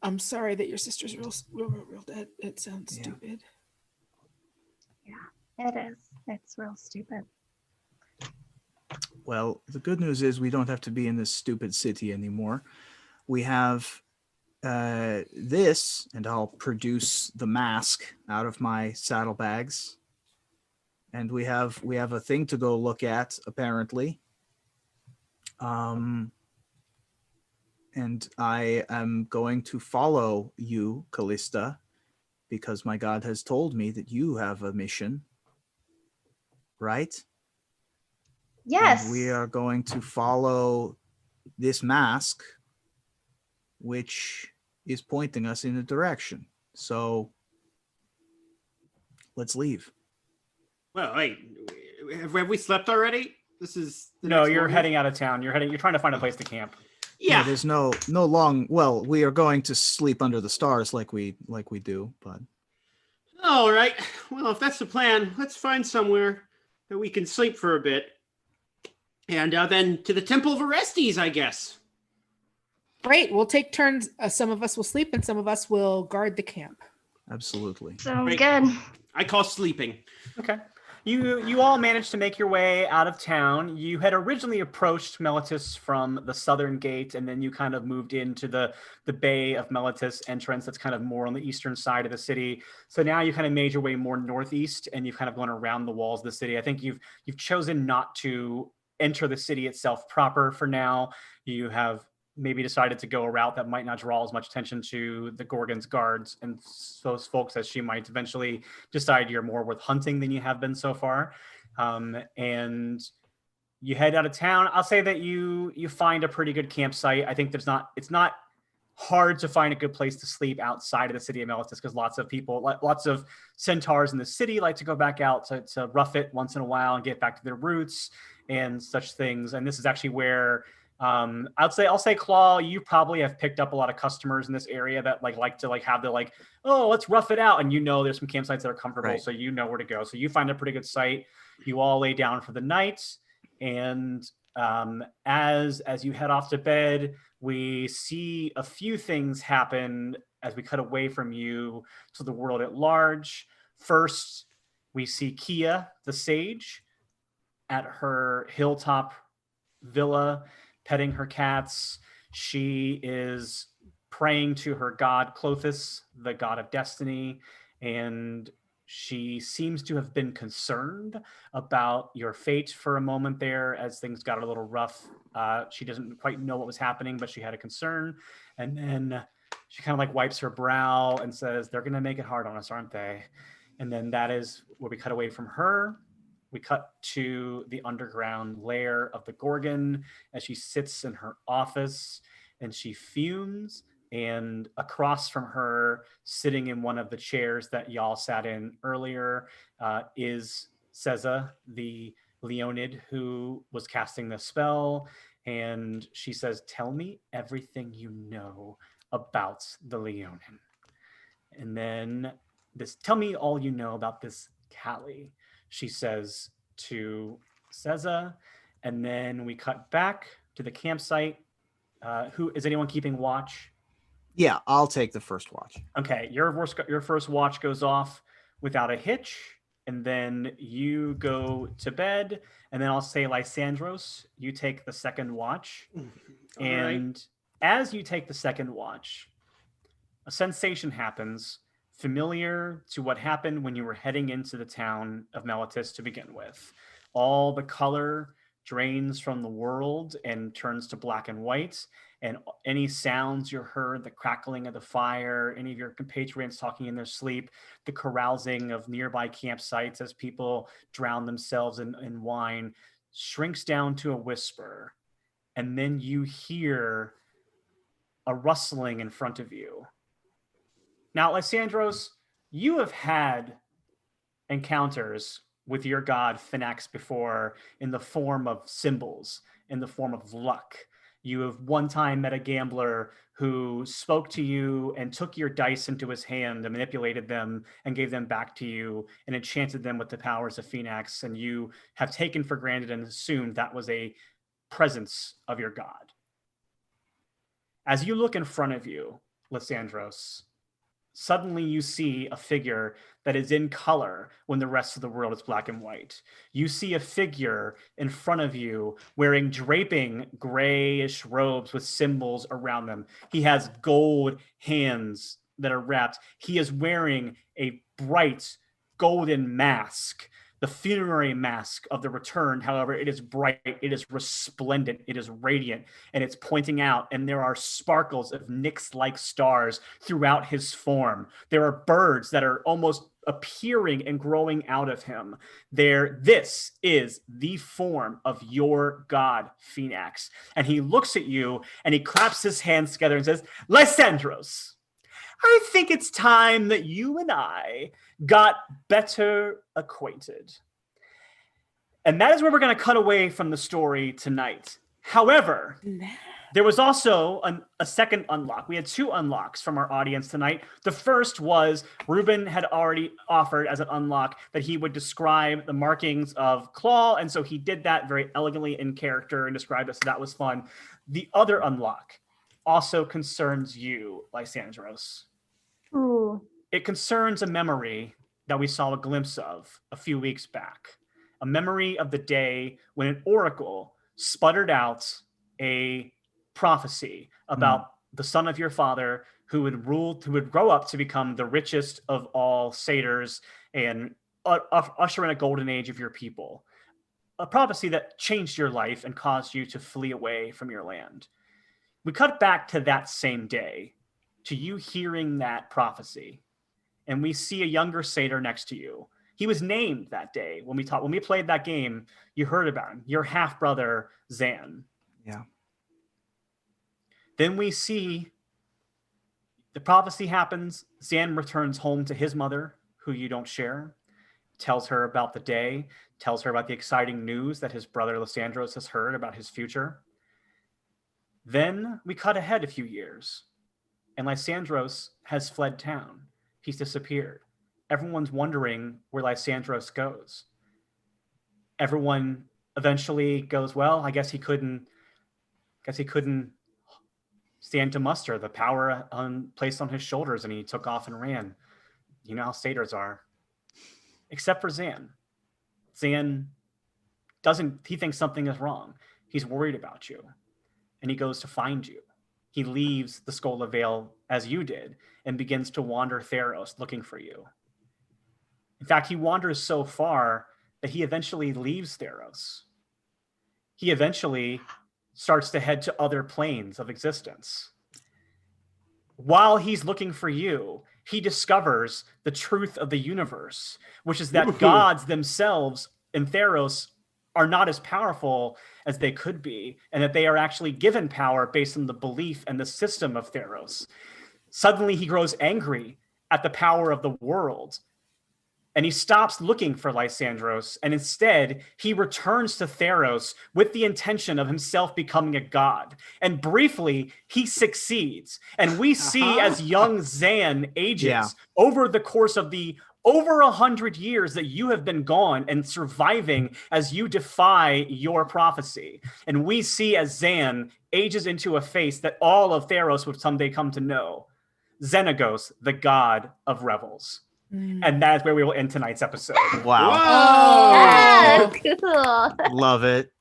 I'm sorry that your sister's real dead. It sounds stupid. It is. It's real stupid. Well, the good news is we don't have to be in this stupid city anymore. We have this, and I'll produce the mask out of my saddlebags. And we have a thing to go look at, apparently. And I am going to follow you, Callista, because my God has told me that you have a mission, right? Yes. And we are going to follow this mask, which is pointing us in a direction. So let's leave. Well, wait. Have we slept already? This is the No, next you're morning? heading out of town. You're trying to find a place to camp. Yeah, Yeah. there's no long. Well, we are going to sleep under the stars like we do, but All right. Well, if that's the plan, let's find somewhere that we can sleep for a bit. And then to the Temple of Orestes, I guess. Great. We'll take turns. Some of us will sleep and some of us will guard the camp. absolutely. Sounds Right. good. I call sleeping. Okay. You all managed to make your way out of town. You had originally approached Meletis from the southern gate, and then you kind of moved into the Bay of Meletis entrance that's kind of more on the eastern side of the city. So now you kind of made your way more northeast, and you've kind of gone around the walls of the city. I think you've chosen not to enter the city itself proper for now. You have maybe decided to go a route that might not draw as much attention to the Gorgon's guards and those folks as she might eventually decide you're more worth hunting than you have been so far. And you head out of town. I'll say that you find a pretty good campsite. I think it's not hard to find a good place to sleep outside of the city of Meletis because lots of centaurs in the city like to go back out to rough it once in a while and get back to their roots and such things. And this is actually where I'll say Claw, you probably have picked up a lot of customers in this area that like to have the oh, let's rough it out. And there's some campsites that are comfortable, Right. so you know where to go. So you find a pretty good site. You all lay down for the night. And as you head off to bed, we see a few things happen as we cut away from you to the world at large. First, we see Kia, the sage, at her hilltop villa, petting her cats. She is praying to her god Clothis, the god of destiny, and she seems to have been concerned about your fate for a moment there as things got a little rough. She doesn't quite know what was happening, but she had a concern. And then she kind of wipes her brow and says, "They're going to make it hard on us, aren't they?" And then that is where we cut away from her. We cut to the underground lair of the Gorgon as she sits in her office and she fumes. And across from her, sitting in one of the chairs that y'all sat in earlier, is Seza, the Leonid who was casting the spell. And she says, "Tell me everything you know about the Leonin." And then tell me all you know about this Callie, she says to Seza. And then we cut back to the campsite. Who is anyone keeping watch? Yeah, I'll take the first watch. Okay, your first watch goes off without a hitch, and then you go to bed. And then I'll say, Lysandros, you take the second watch. All And right. as you take the second watch, a sensation happens familiar to what happened when you were heading into the town of Meletis to begin with. All the color drains from the world and turns to black and white. And any sounds you heard, the crackling of the fire, any of your compatriots talking in their sleep, the carousing of nearby campsites as people drown themselves in wine, shrinks down to a whisper. And then you hear a rustling in front of you. Now, Lysandros, you have had encounters with your god Finax before in the form of symbols, in the form of luck. You have one time met a gambler who spoke to you and took your dice into his hand and manipulated them and gave them back to you and enchanted them with the powers of Finax. And you have taken for granted and assumed that was a presence of your god. As you look in front of you, Lysandros, suddenly you see a figure that is in color when the rest of the world is black and white. You see a figure in front of you wearing draping grayish robes with symbols around them. He has gold hands that are wrapped. He is wearing a bright golden mask, the funerary mask of the returned. However, it is bright, it is resplendent, it is radiant, and it's pointing out, and there are sparkles of Nyx-like stars throughout his form. There are birds that are almost appearing and growing out of him. This is the form of your god, Phoenix. And he looks at you and he claps his hands together and says, Lysandros, I think it's time that you and I got better acquainted. And that is where we're going to cut away from the story tonight. However, there was also a second unlock. We had 2 unlocks from our audience tonight. The first was Ruben had already offered as an unlock that he would describe the markings of Claw. And so he did that very elegantly in character and described it. So that was fun. The other unlock also concerns you, Lysandros. Ooh. It concerns a memory that we saw a glimpse of a few weeks back. A memory of the day when an oracle sputtered out a prophecy about the son of your father who would grow up to become the richest of all satyrs and usher in a golden age of your people. A prophecy that changed your life and caused you to flee away from your land. We cut back to that same day, to you hearing that prophecy, and we see a younger satyr next to you. He was named that day when we played that game. You heard about him, your half brother Zan. Yeah. Then we see the prophecy happens. Zan returns home to his mother, who you don't share, tells her about the day, tells her about the exciting news that his brother Lysandros has heard about his future. Then we cut ahead a few years, and Lysandros has fled town. He's disappeared. Everyone's wondering where Lysandros goes. Everyone eventually goes, well, I guess he couldn't stand to muster the power placed on his shoulders, and he took off and ran. You know how satyrs are. Except for Zan. Zan he thinks something is wrong. He's worried about you. And he goes to find you. He leaves the Skola Vale as you did and begins to wander Theros looking for you. In fact, he wanders so far that he eventually leaves Theros. He eventually starts to head to other planes of existence. While he's looking for you, he discovers the truth of the universe, which is that gods themselves in Theros are not as powerful as they could be, and that they are actually given power based on the belief and the system of Theros. Suddenly he grows angry at the power of the world, and he stops looking for Lysandros, and instead he returns to Theros with the intention of himself becoming a god. And briefly, he succeeds. And we see as young Zan ages over the course of the over 100 years that you have been gone and surviving as you defy your prophecy. And we see as Zan ages into a face that all of Theros would someday come to know. Xenagos, the god of revels. And that is where we will end tonight's episode. Wow. Ah, cool. Love it.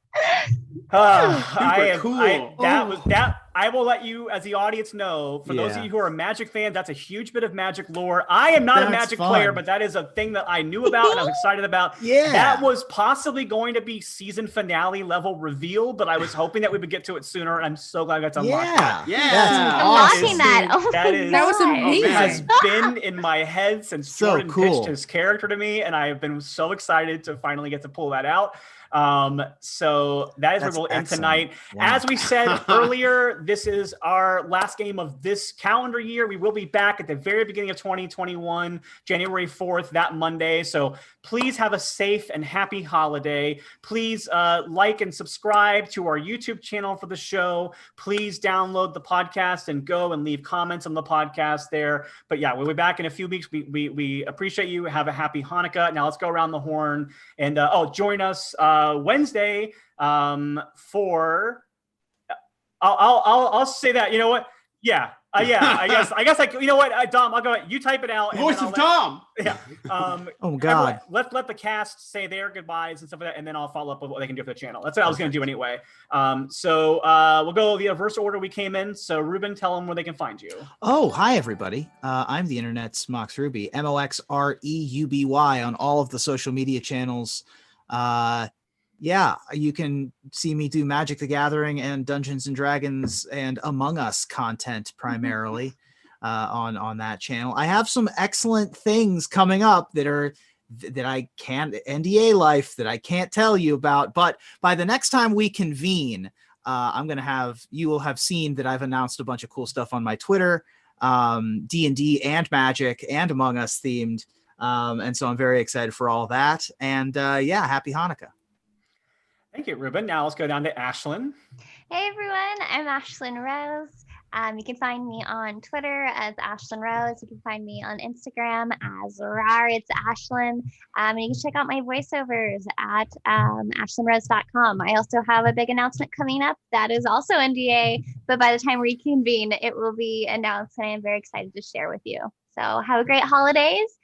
I will let you, as the audience, know, for those of you who are a Magic fan, that's a huge bit of Magic lore. I am not a Magic player, but that is a thing that I knew about and I was excited about. That was possibly going to be season finale level reveal, but I was hoping that we would get to it sooner, and I'm so glad I got to unlock that. Unlocking that. Oh that was amazing. It has been in my head since Jordan pitched his character to me, and I have been so excited to finally get to pull that out. So that is where we'll end tonight. Wow. As we said earlier, this is our last game of this calendar year. We will be back at the very beginning of 2021, January 4th, that Monday. So please have a safe and happy holiday. Please like and subscribe to our YouTube channel for the show. Please download the podcast and go and leave comments on the podcast there. But yeah, we'll be back in a few weeks. We appreciate you. Have a happy Hanukkah. Now let's go around the horn and join us Wednesday for I'll say that, you know what? Yeah, Yeah, I guess you know what, Dom, I'll go ahead. You type it out. Voice of Tom. Yeah. Oh God. Let the cast say their goodbyes and stuff like that, and then I'll follow up with what they can do for the channel. That's what I was going to do anyway. So we'll go the reverse order we came in. So Ruben, tell them where they can find you. Oh, hi everybody. I'm the internet's Mox Ruby, MOXREUBY on all of the social media channels. Yeah, you can see me do Magic the Gathering and Dungeons and Dragons and Among Us content primarily on that channel. I have some excellent things coming up that I can't NDA life that I can't tell you about, but by the next time we convene, you will have seen that I've announced a bunch of cool stuff on my Twitter, D&D and Magic and Among Us themed. And so I'm very excited for all that. And yeah, happy Hanukkah. Thank you, Ruben. Now let's go down to Ashlyn. Hey everyone, I'm Ashlyn Rose. You can find me on Twitter as Ashlyn Rose. You can find me on Instagram as rar. It's Ashlyn. And you can check out my voiceovers at ashlynrose.com. I also have a big announcement coming up that is also NDA, but by the time we convene, it will be announced, and I am very excited to share with you. So have a great holidays.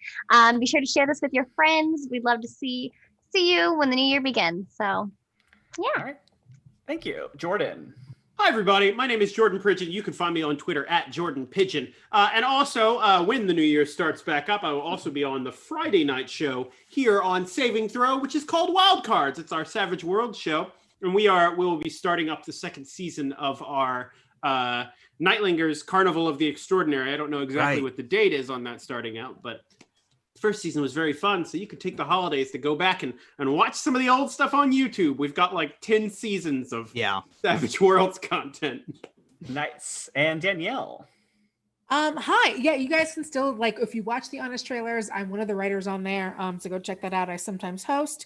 Be sure to share this with your friends. We'd love to see you when the new year begins. So yeah. All right. Thank you. Jordan. Hi, everybody. My name is Jordan Pridgeon. You can find me on Twitter at Jordan Pigeon. And also, when the new year starts back up, I will also be on the Friday night show here on Saving Throw, which is called Wild Cards. It's our Savage World show. And we will be starting up the second season of our Nightlingers Carnival of the Extraordinary. I don't know exactly what the date is on that starting out, but first season was very fun, so you could take the holidays to go back and watch some of the old stuff on YouTube. We've got like 10 seasons of Savage Worlds content. Nice. And Danielle. Hi. Yeah, you guys can still, like, if you watch the Honest trailers, I'm one of the writers on there. So go check that out. I sometimes host.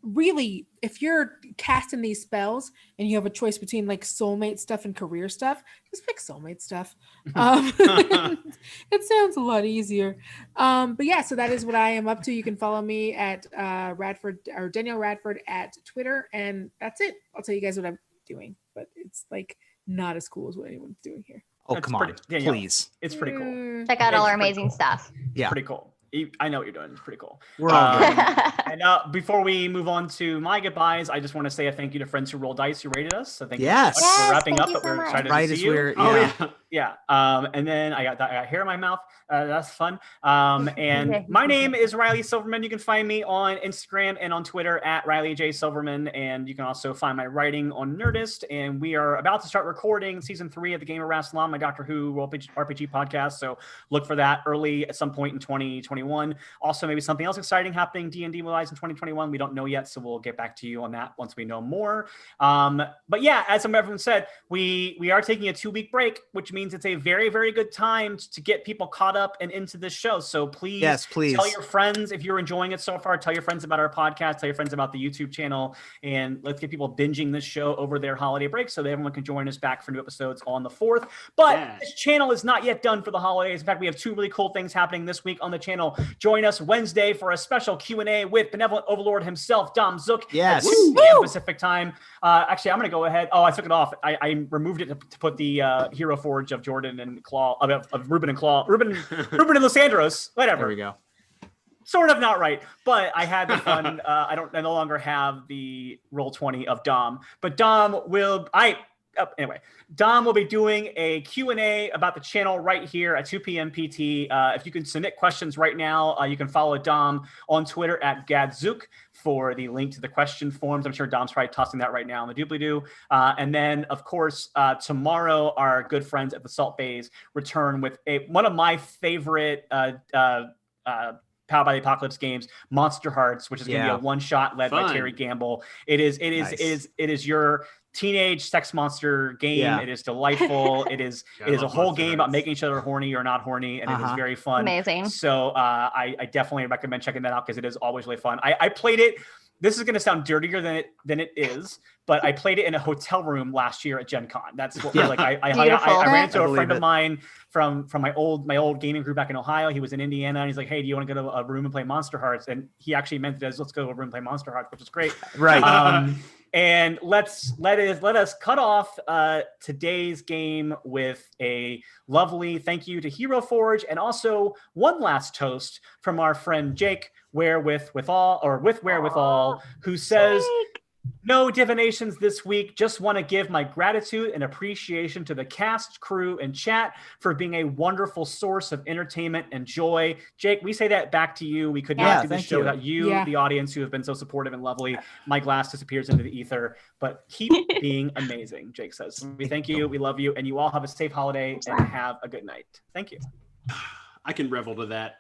Really, if you're casting these spells and you have a choice between like soulmate stuff and career stuff, just pick soulmate stuff. It sounds a lot easier. But yeah, so that is what I am up to. You can follow me at Radford or Danielle Radford at Twitter, and that's it. I'll tell you guys what I'm doing, but it's like not as cool as what anyone's doing here. Oh, come on, please. It's pretty cool. Check out all our amazing stuff. Yeah, pretty cool. I know what you're doing. It's pretty cool. We're all good. And before we move on to my goodbyes, I just want to say a thank you to friends who roll dice who rated us. So thank you so much for wrapping up, but we're excited to see you. Yeah. And then I got hair in my mouth. That's fun. And my name is Riley Silverman. You can find me on Instagram and on Twitter at Riley J. Silverman. And you can also find my writing on Nerdist. And we are about to start recording season 3 of the Game of Rassilon, my Doctor Who RPG podcast. So look for that early at some point in 2021. Also, maybe something else exciting happening D&D wise in 2021. We don't know yet, so we'll get back to you on that once we know more. But yeah, as everyone said, we are taking a 2-week break, which means it's a very, very good time to get people caught up and into this show. So please tell your friends if you're enjoying it so far. Tell your friends about our podcast. Tell your friends about the YouTube channel, and let's get people binging this show over their holiday break so that everyone can join us back for new episodes on the 4th. But this channel is not yet done for the holidays. In fact, we have 2 really cool things happening this week on the channel. Join us Wednesday for a special Q&A with Benevolent Overlord himself, Dom Zook. Yes. At 2 p.m. Pacific time. Actually, I'm going to go ahead. Oh, I took it off. I removed it to put the Hero Forge of Jordan and Claw, of Ruben and Claw. Ruben and Lysandros. Whatever. There we go. Sort of not right, but I had the fun. I no longer have the Roll20 of Dom, but Dom will. Anyway, Dom will be doing a Q&A about the channel right here at 2 p.m. PT. If you can submit questions right now, you can follow Dom on Twitter at Gadzook for the link to the question forms. I'm sure Dom's probably tossing that right now in the doobly-doo. And then, of course, tomorrow, our good friends at the Salt Bays return with one of my favorite Powered by the Apocalypse games, Monster Hearts, which is going to be a one-shot led by Terry Gamble. It is your teenage sex monster game. It is delightful. It is a whole game about making each other horny or not horny, and it is very fun. Amazing. So I definitely recommend checking that out because it is always really fun. I played it. This is going to sound dirtier than it is, but I played it in a hotel room last year at Gen Con. That's what I ran into a friend of mine from my old gaming group back in Ohio. He was in Indiana, and he's like, "Hey, do you want to go to a room and play Monster Hearts?" And he actually meant it as, "Let's go to a room and play Monster Hearts," which is great. Right. And let us cut off today's game with a lovely thank you to Hero Forge, and also one last toast from our friend Jake, Wherewithal, who says, "No divinations this week. Just want to give my gratitude and appreciation to the cast, crew, and chat for being a wonderful source of entertainment and joy." Jake, we say that back to you. We could not do this show without you, the audience, who have been so supportive and lovely. My glass disappears into the ether, but keep being amazing, Jake says. We thank you. We love you. And you all have a safe holiday and have a good night. Thank you. I can revel to that.